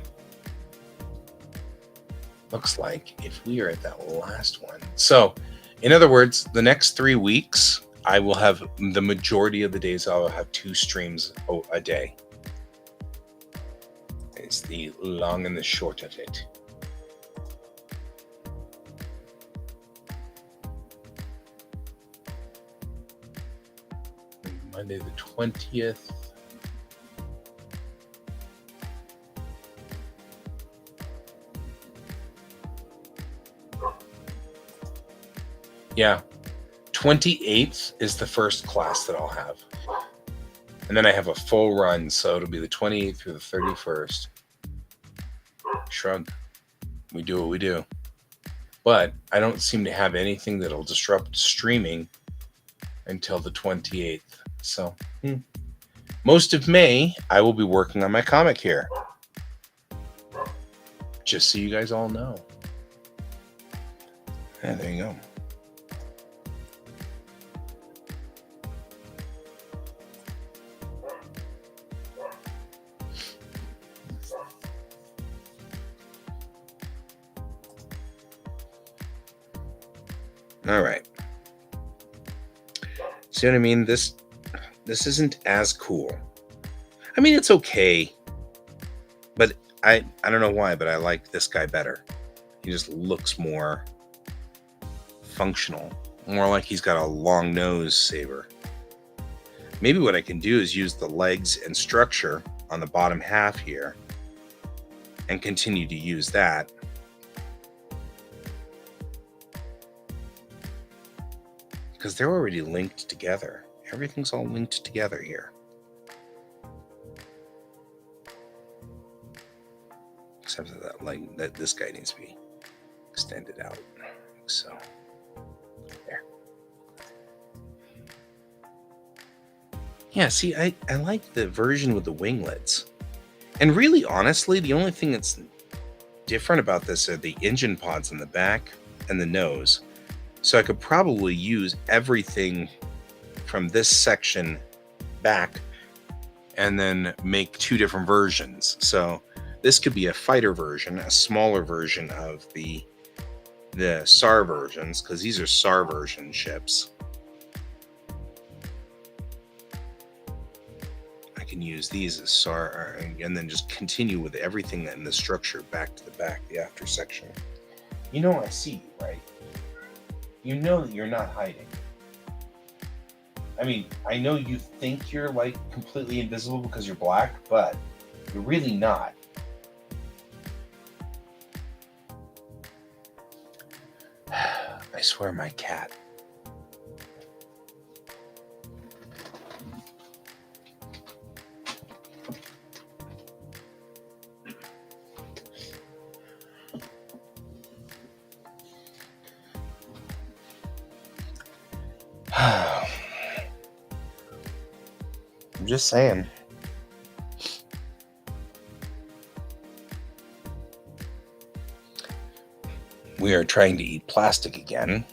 looks like if we are at that last one. So, in other words, the next 3 weeks, I will have the majority of the days I will have 2 streams a day. It's the long and the short of it. Monday the 20th. Yeah. 28th is the first class that I'll have. And then I have a full run, so it'll be the 28th through the 31st. Shrug. We do what we do. But I don't seem to have anything that'll disrupt streaming until the 28th. So, most of May, I will be working on my comic here. Just so you guys all know. Yeah, there you go. All right. See what I mean? This this isn't as cool. I mean, it's okay, but I don't know why, but I like this guy better. He just looks more functional, more like he's got a long nose saber. Maybe what I can do is use the legs and structure on the bottom half here and continue to use that. Because they're already linked together. Everything's all linked together here. Except that like that this guy needs to be extended out. So there. Yeah, see, I like the version with the winglets. And really, honestly, the only thing that's different about this are the engine pods in the back and the nose. So I could probably use everything from this section back and then make two different versions. So this could be a fighter version, a smaller version of the SAR versions, because these are SAR version ships. I can use these as SAR and then just continue with everything in the structure back to the back, the after section. You know I see you, right? You know that you're not hiding. I mean, I know you think you're like completely invisible because you're black, but you're really not. I swear my cat. I'm just saying. We are trying to eat plastic again.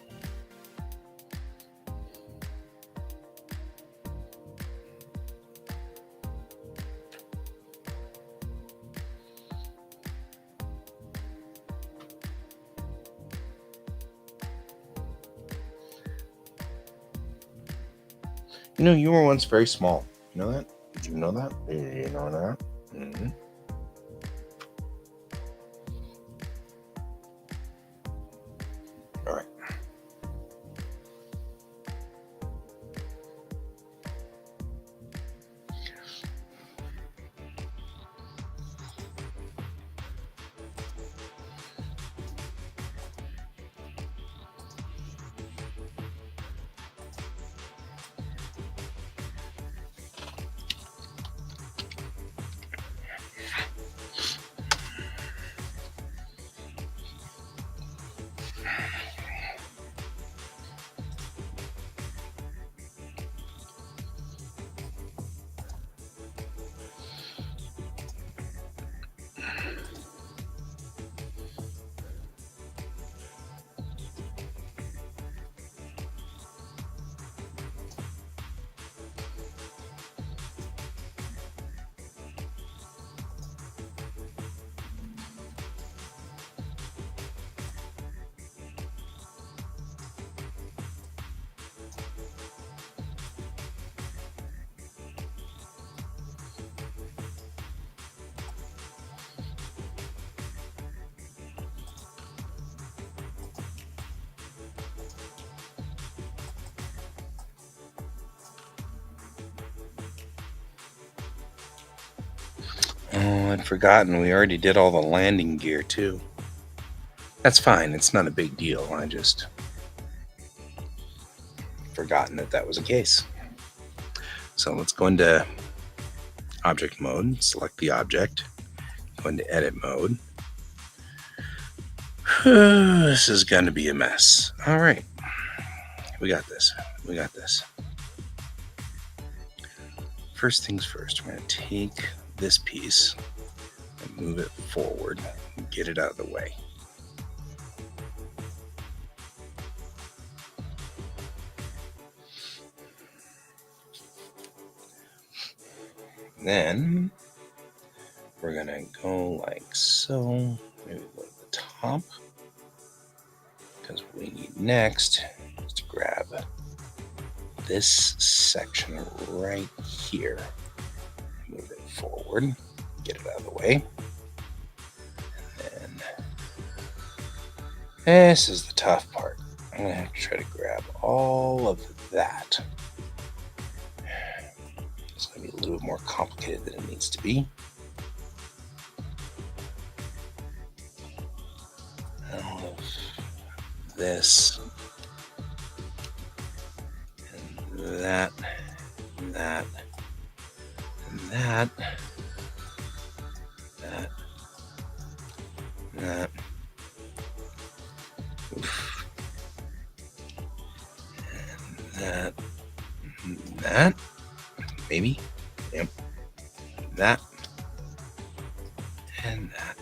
You know, you were once very small. You know that? Did you know that? Did you know that? Mm-hmm. All right. Oh, I'd forgotten. We already did all the landing gear, too. That's fine. It's not a big deal. I just forgotten that was the case. So let's go into object mode. Select the object. Go into edit mode. This is going to be a mess. All right. We got this. We got this. First things first, we're going to take this piece and move it forward and get it out of the way. Then we're going to go like so. Maybe go to the top, because what we need next is to grab this section right here. Move it forward, get it out of the way. And then this is the tough part. I'm going to have to try to grab all of that. It's going to be a little bit more complicated than it needs to be. All of this, and that, and that, and that, that, and that. Oof. And that, and that, maybe, yep, that, and that.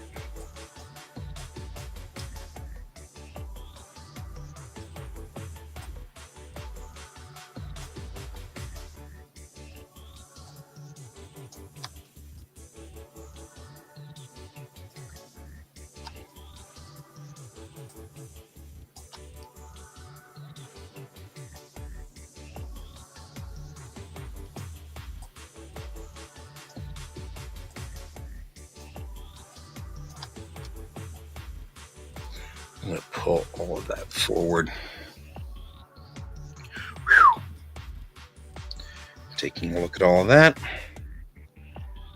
I'm going to pull all of that forward. Whew. Taking a look at all of that.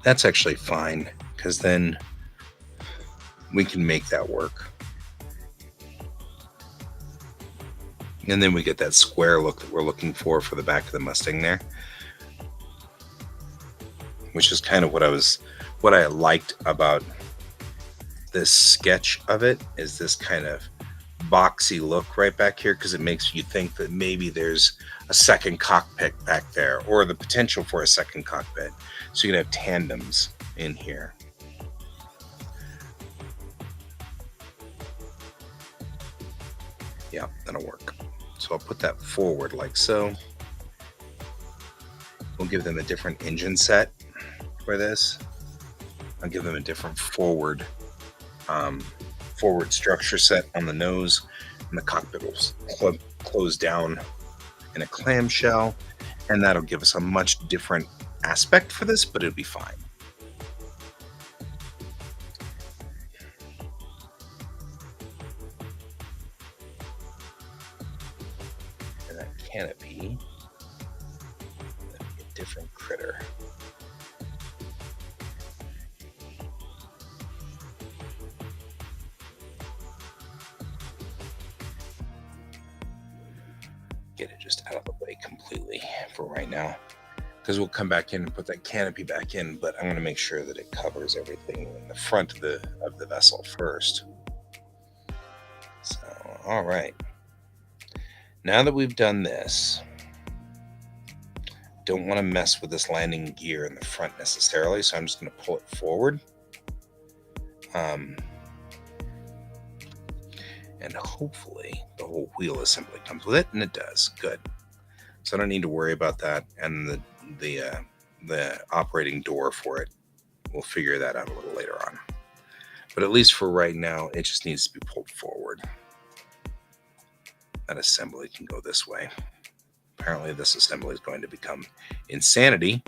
That's actually fine, because then we can make that work. And then we get that square look that we're looking for the back of the Mustang there. Which is kind of what I liked about this sketch of it, is this kind of boxy look right back here, because it makes you think that maybe there's a second cockpit back there, or the potential for a second cockpit. So you can have tandems in here. Yeah, that'll work. So I'll put that forward like so. We'll give them a different engine set for this. I'll give them a different forward structure set on the nose, and the cockpit will close down in a clamshell, and that'll give us a much different aspect for this, but it'll be fine. And that canopy, that'll be a different critter. Get it just out of the way completely for right now, because we'll come back in and put that canopy back in, but I'm going to make sure that it covers everything in the front of the vessel first. So, all right. Now that we've done this, don't want to mess with this landing gear in the front necessarily, so I'm just going to pull it forward. And hopefully the whole wheel assembly comes with it, and it does. Good. So I don't need to worry about that, and the operating door for it, we'll figure that out a little later on. But at least for right now, it just needs to be pulled forward. That assembly can go this way. Apparently this assembly is going to become insanity.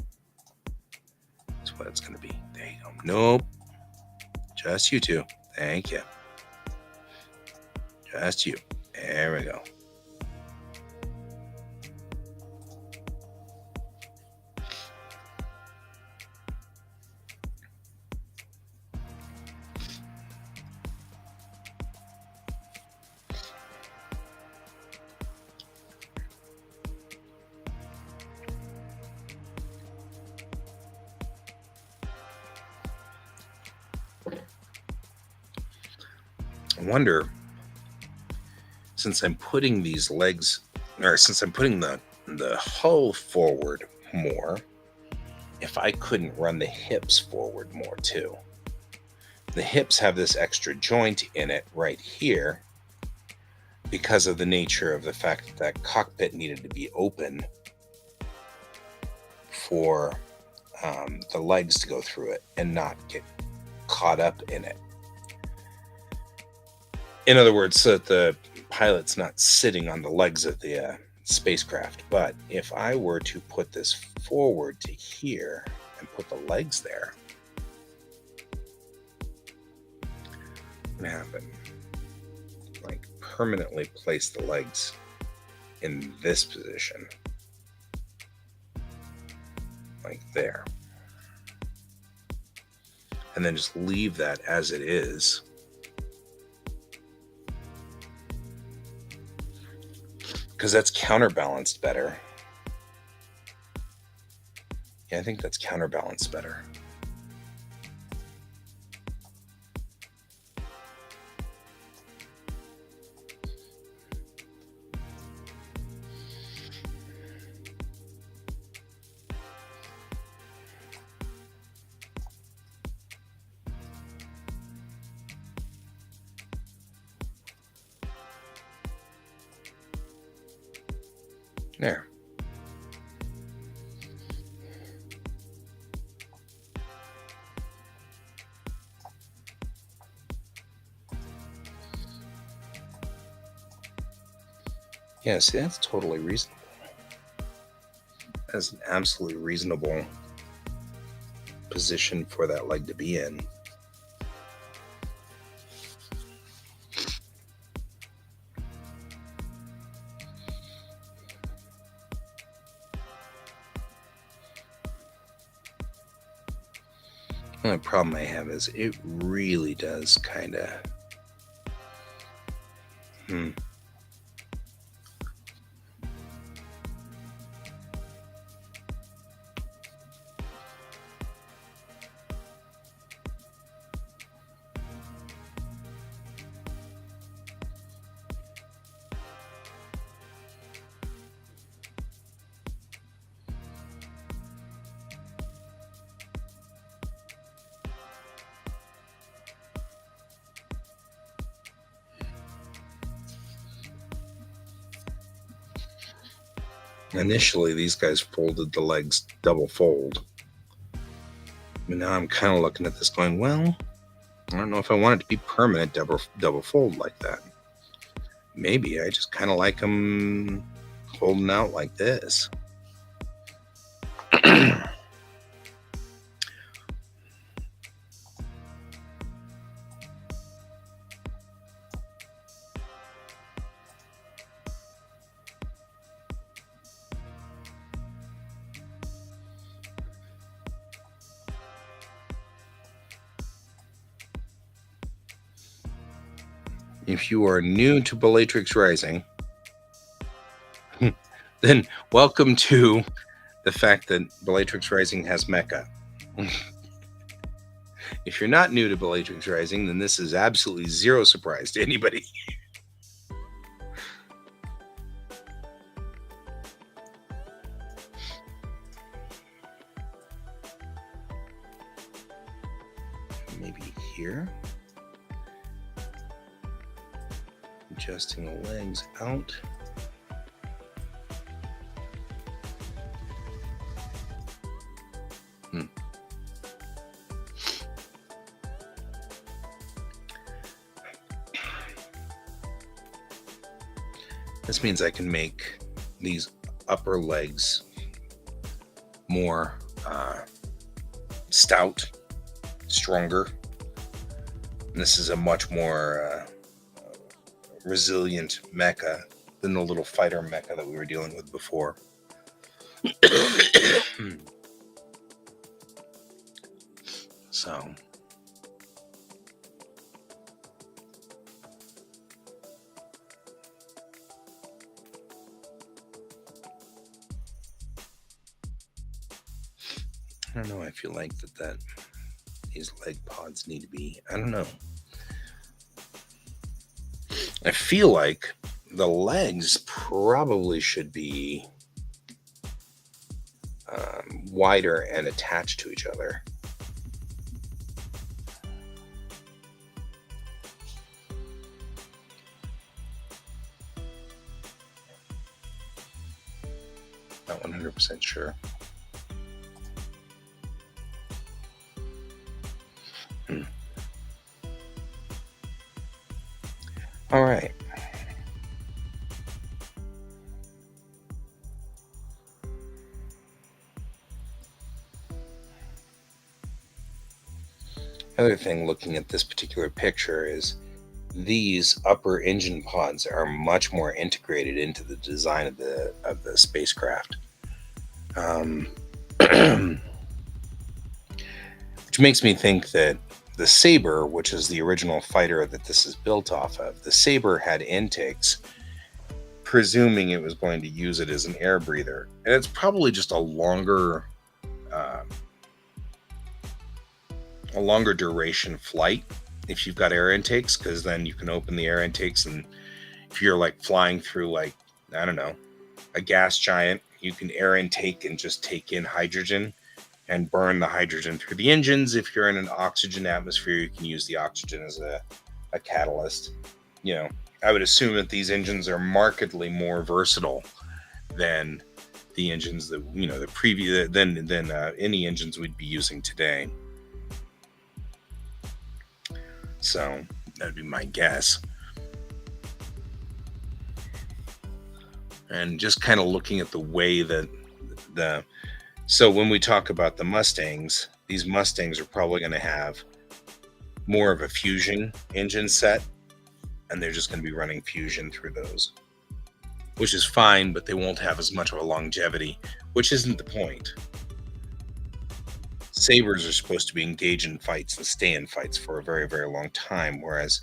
That's what it's going to be. There you go. Nope. Just you two. Thank you. Just you. There we go. I wonder, since I'm putting these legs, or since I'm putting the hull forward more, if I couldn't run the hips forward more too. The hips have this extra joint in it right here because of the nature of the fact that that cockpit needed to be open for the legs to go through it and not get caught up in it. In other words, so that the pilot's not sitting on the legs of the spacecraft. But if I were to put this forward to here and put the legs there, what would happen? Like permanently place the legs in this position, like there, and then just leave that as it is. Because that's counterbalanced better. Yeah, I think that's counterbalanced better. There. Yeah, see, that's totally reasonable. That's an absolutely reasonable position for that leg to be in. The only problem I have is it really does kind of... Initially, these guys folded the legs double fold. But now I'm kind of looking at this going, well, I don't know if I want it to be permanent double fold like that. Maybe I just kind of like them holding out like this. If you are new to Bellatrix Rising, then welcome to the fact that Bellatrix Rising has mecha. If you're not new to Bellatrix Rising, then this is absolutely zero surprise to anybody. Maybe here. Adjusting the legs out. This means I can make these upper legs more stout, stronger. And this is a much more resilient mecha than the little fighter mecha that we were dealing with before. So I don't know. I feel like that these leg pods need to be, I don't know. I feel like the legs probably should be wider and attached to each other. Not 100% sure. All right. Another thing looking at this particular picture is these upper engine pods are much more integrated into the design of the spacecraft. Which makes me think that the Sabre, which is the original fighter that this is built off of, the Sabre had intakes, presuming it was going to use it as an air breather. And it's probably just a longer duration flight if you've got air intakes, because then you can open the air intakes, and if you're like flying through, like, I don't know, a gas giant, you can air intake and just take in hydrogen and burn the hydrogen through the engines. If you're in an oxygen atmosphere, you can use the oxygen as a catalyst. You know, I would assume that these engines are markedly more versatile than the engines that, you know, the previous than any engines we'd be using today. So that'd be my guess. And just kind of looking at the way that so when we talk about the Mustangs, these Mustangs are probably going to have more of a fusion engine set, and they're just going to be running fusion through those, which is fine, but they won't have as much of a longevity, which isn't the point. Sabres are supposed to be engaged in fights and stay in fights for a very, very long time, whereas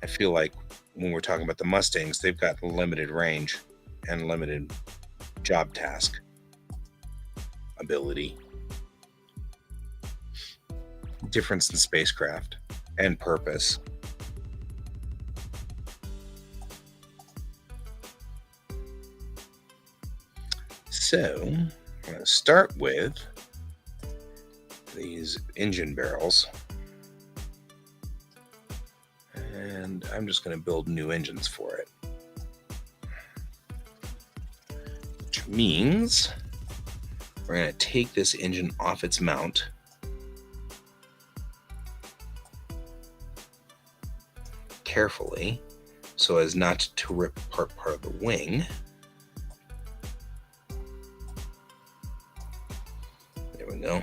I feel like when we're talking about the Mustangs, they've got limited range and limited job task ability. Difference in spacecraft and purpose. So I'm going to start with these engine barrels, and I'm just going to build new engines for it, which means we're going to take this engine off its mount, carefully so as not to rip apart part of the wing. There we go.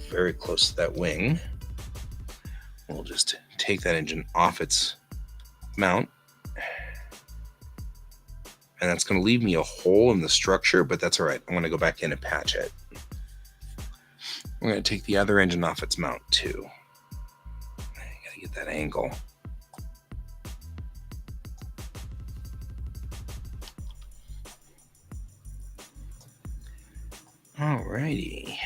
Very close to that wing. We'll just take that engine off its mount. And that's going to leave me a hole in the structure, but that's all right. I'm going to go back in and patch it. We're going to take the other engine off its mount too. I got to get that angle. Alrighty.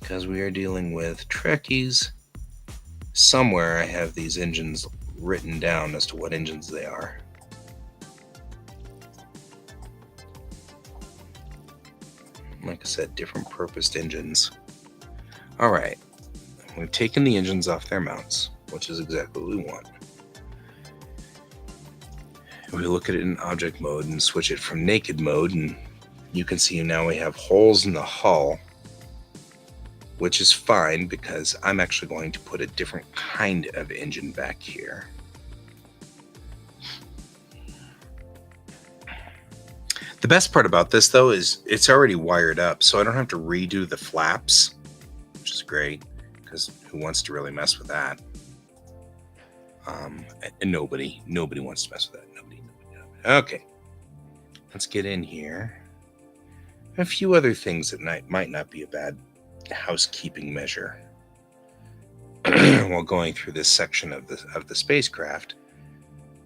Because we are dealing with Trekkies, somewhere I have these engines written down as to what engines they are. Like I said, different purposed engines. Alright, we've taken the engines off their mounts, which is exactly what we want. We look at it in object mode and switch it from naked mode, and you can see now we have holes in the hull, which is fine because I'm actually going to put a different kind of engine back here. The best part about this, though, is it's already wired up, so I don't have to redo the flaps, which is great, because who wants to really mess with that? And nobody wants to mess with that. Nobody. Okay, let's get in here. A few other things that might not be a bad housekeeping measure while going through this section of the spacecraft.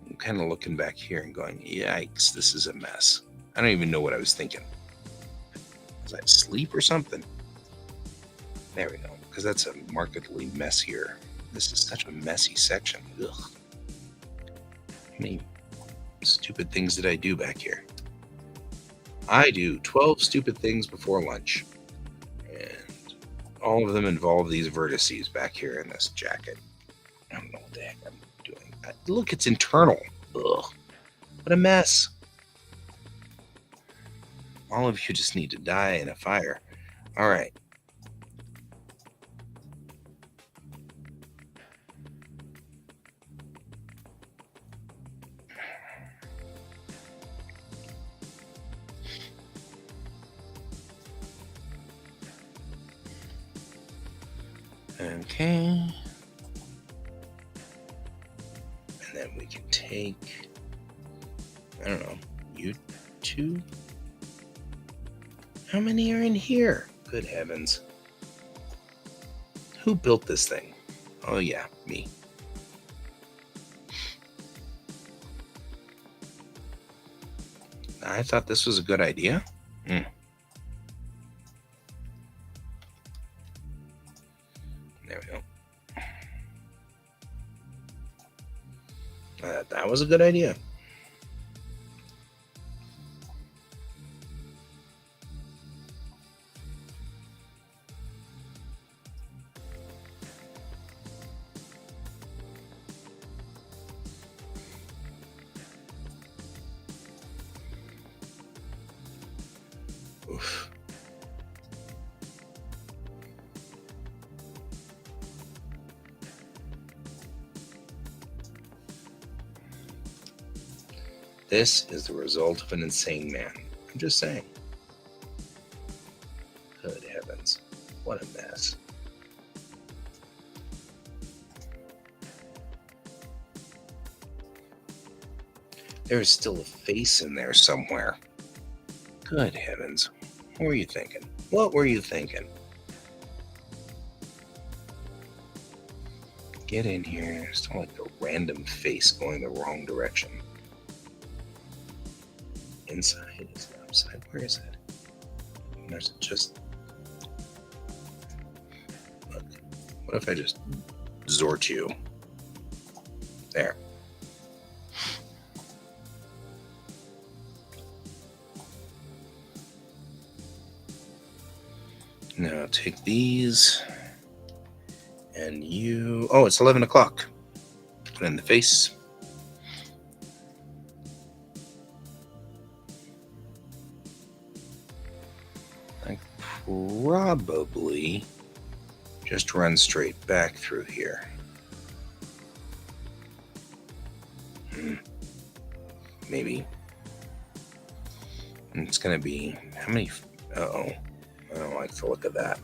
I'm kind of looking back here and going, yikes, this is a mess. I don't even know what I was thinking. Was I asleep or something? There we go, because that's a markedly messier. This is such a messy section. Ugh. How many stupid things did I do back here? I do 12 stupid things before lunch. And all of them involve these vertices back here in this jacket. I don't know what the heck I'm doing. Look, it's internal. Ugh. What a mess. All of you just need to die in a fire. All right. Okay. And then we can take, I don't know, you two? How many are in here? Good heavens. Who built this thing? Oh yeah, me. I thought this was a good idea. There we go. That was a good idea. Oof. This is the result of an insane man. I'm just saying. Good heavens. What a mess. There's still a face in there somewhere. Good heavens. What were you thinking? What were you thinking? Get in here. It's not like a random face going the wrong direction. Inside? Is it outside? Where is it? There's just... Look. What if I just zort you? There. Now take these. And you... Oh, it's 11 o'clock. Put it in the face. I probably just run straight back through here. Maybe. And it's going to be... How many... Uh-oh. I don't like the look of that.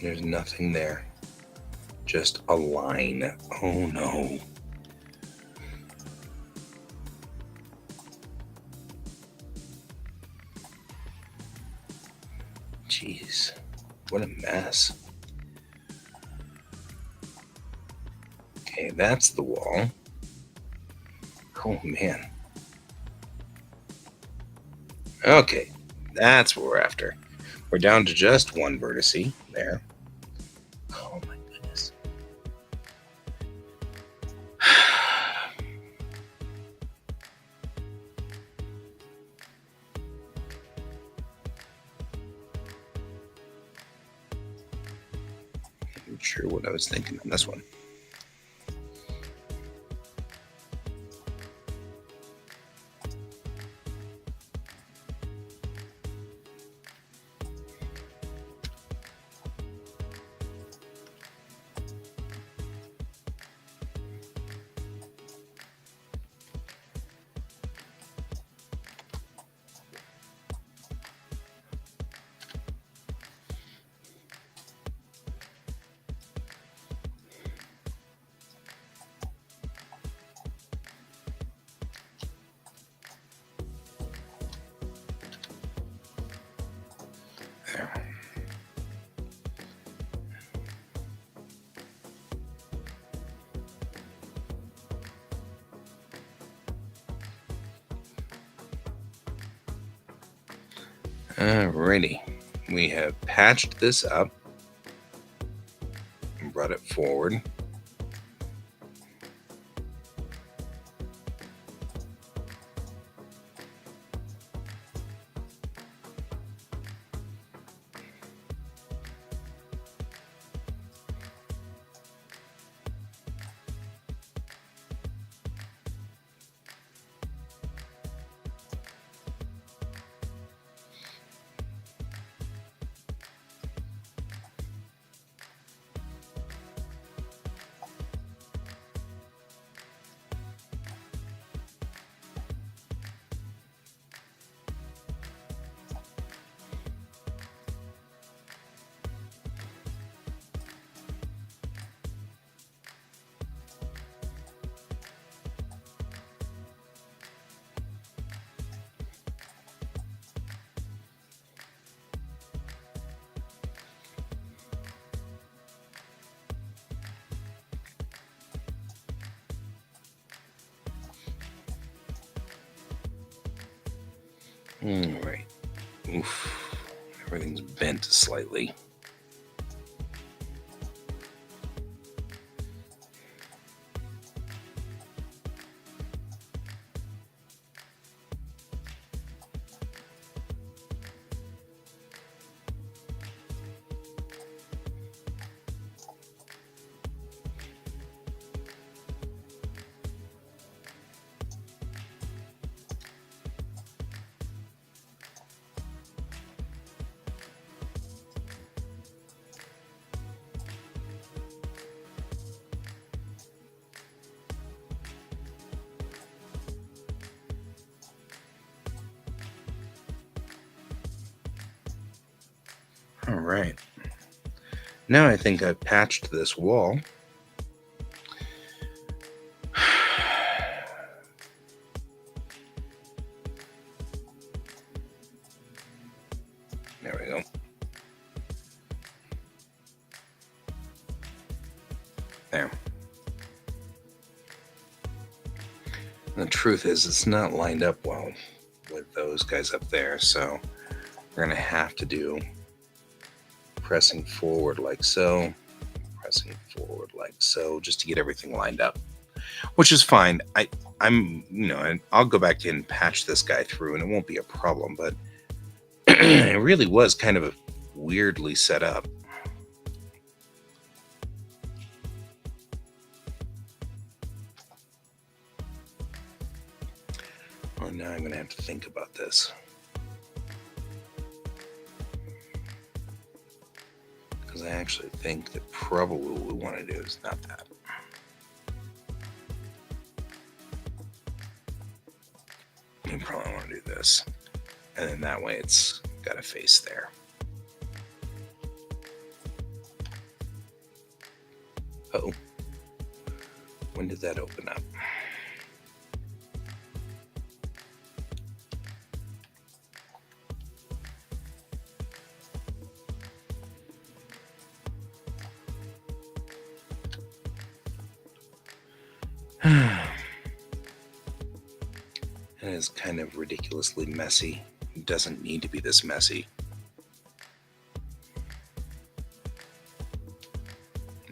There's nothing there. Just a line. Oh no. Jeez. What a mess. Okay, that's the wall. Oh man. Okay, that's what we're after. We're down to just one vertice there. Oh my goodness. I'm sure what I was thinking on this one. Alrighty, we have patched this up and brought it forward. All right. Oof. Everything's bent slightly. All right. Now I think I've patched this wall. There we go. There. The truth is, it's not lined up well with those guys up there, so we're going to have to do pressing forward like so, pressing forward like so, just to get everything lined up, which is fine. I'll go back in and patch this guy through, and it won't be a problem, but it really was kind of weirdly set up. Well, now I'm going to have to think about this. Because I actually think that probably what we want to do is not that. We probably want to do this. And then that way it's got a face there. Uh-oh. When did that open up? It is kind of ridiculously messy. It doesn't need to be this messy.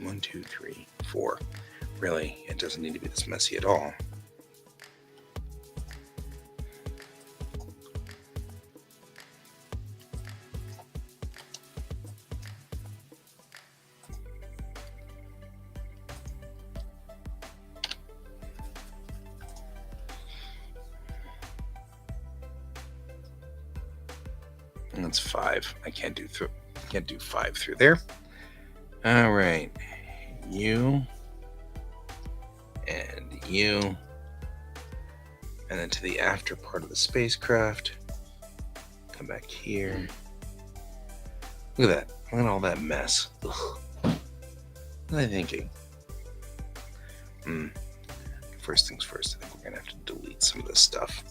1, 2, 3, 4. Really, it doesn't need to be this messy at all. And that's 5. I can't do 5 through there. All right, you and you, and then to the after part of the spacecraft. Come back here. Look at that. Look at all that mess. Ugh. What was I thinking? First things first, I think we're gonna have to delete some of this stuff.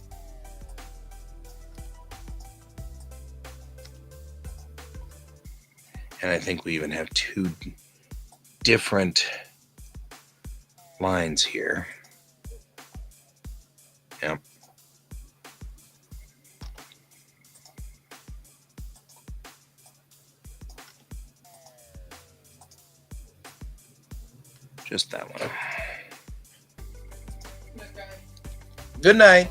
And I think we even have 2 different lines here. Yep. Just that one. Good night.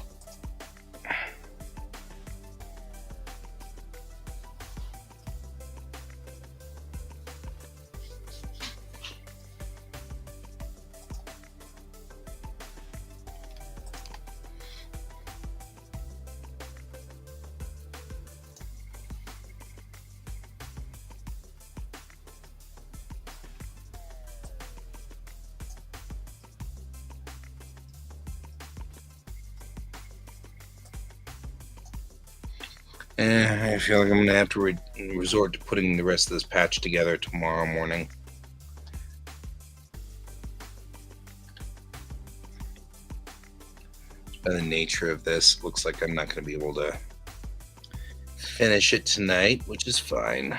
I feel like I'm going to have to resort to putting the rest of this patch together tomorrow morning. By the nature of this, it looks like I'm not going to be able to finish it tonight, which is fine.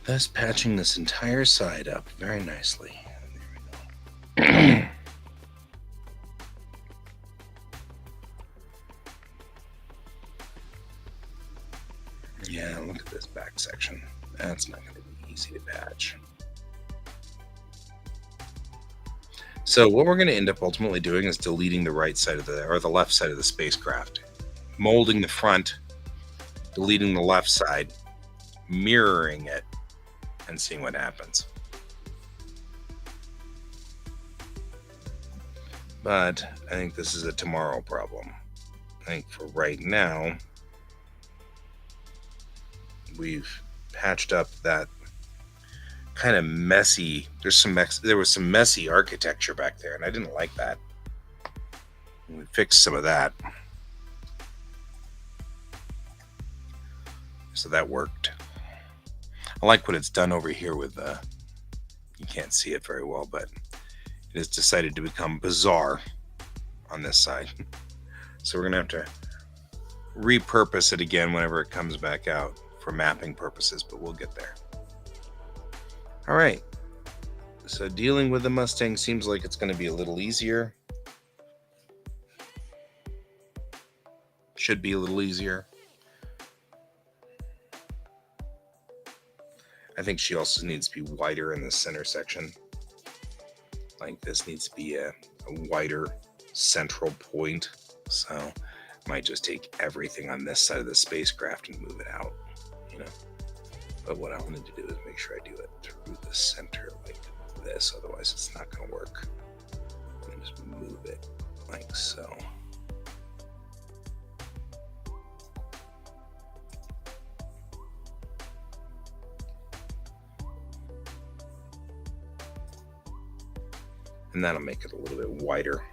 Thus patching this entire side up very nicely. There we go. Yeah, look at this back section. That's not going to be easy to patch. So what we're going to end up ultimately doing is deleting the right side of the left side of the spacecraft, molding the front, deleting the left side, mirroring it, and seeing what happens. But I think this is a tomorrow problem. I think for right now, we've patched up that kind of messy. There was some messy architecture back there, and I didn't like that. We fixed some of that, so that worked. I like what it's done over here with the. You can't see it very well, but it has decided to become bizarre on this side. So we're gonna have to repurpose it again whenever it comes back out for mapping purposes, but we'll get there. All right. So dealing with the Mustang seems like it's going to be a little easier. Should be a little easier. I think she also needs to be wider in the center section. Like this needs to be a wider central point. So I might just take everything on this side of the spacecraft and move it out, you know. But what I wanted to do is make sure I do it through the center like this, otherwise it's not going to work. And just move it like so. And that'll make it a little bit wider.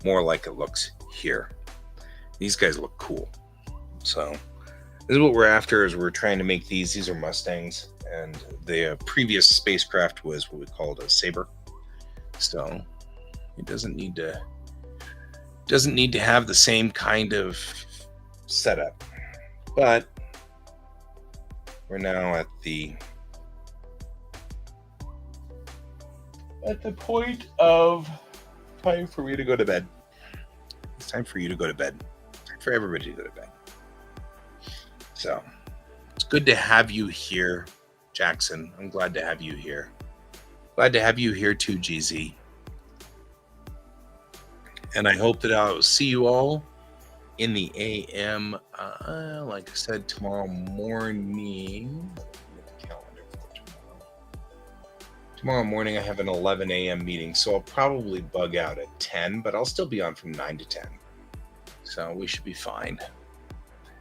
More like it looks here. These guys look cool. So this is what we're after, is we're trying to make these are Mustangs, and the previous spacecraft was what we called a Saber. So it doesn't need to have the same kind of setup. But we're now at the point of time for me to go to bed. It's time for you to go to bed. Time for everybody to go to bed. So it's good to have you here, Jackson. I'm glad to have you here. Glad to have you here too, GZ. And I hope that I'll see you all in the AM, like I said, tomorrow morning. Tomorrow morning I have an 11 a.m. meeting, so I'll probably bug out at 10, but I'll still be on from 9 to 10. So we should be fine.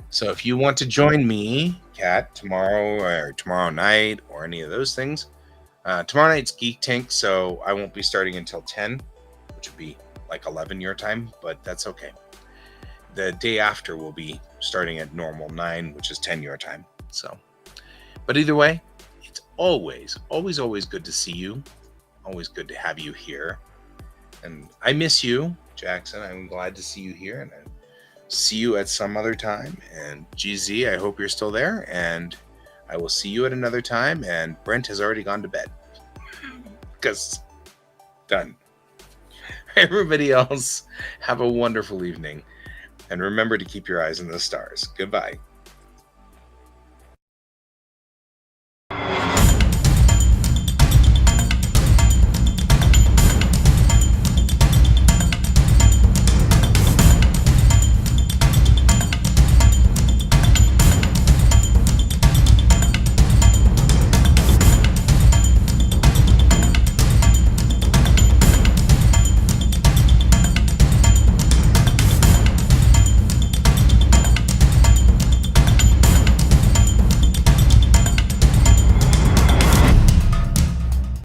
So if you want to join me, Kat, tomorrow or tomorrow night or any of those things, tomorrow night's Geek Tank, so I won't be starting until 10, which would be like 11 your time, but that's okay. The day after will be starting at normal 9, which is 10 your time. So, but either way, it's always good to see you. Always good to have you here. And I miss you, Jackson. I'm glad to see you here, and I see you at some other time. And GZ, I hope you're still there, and I will see you at another time. And Brent has already gone to bed because done. Everybody else, have a wonderful evening, and remember to keep your eyes on the stars. Goodbye.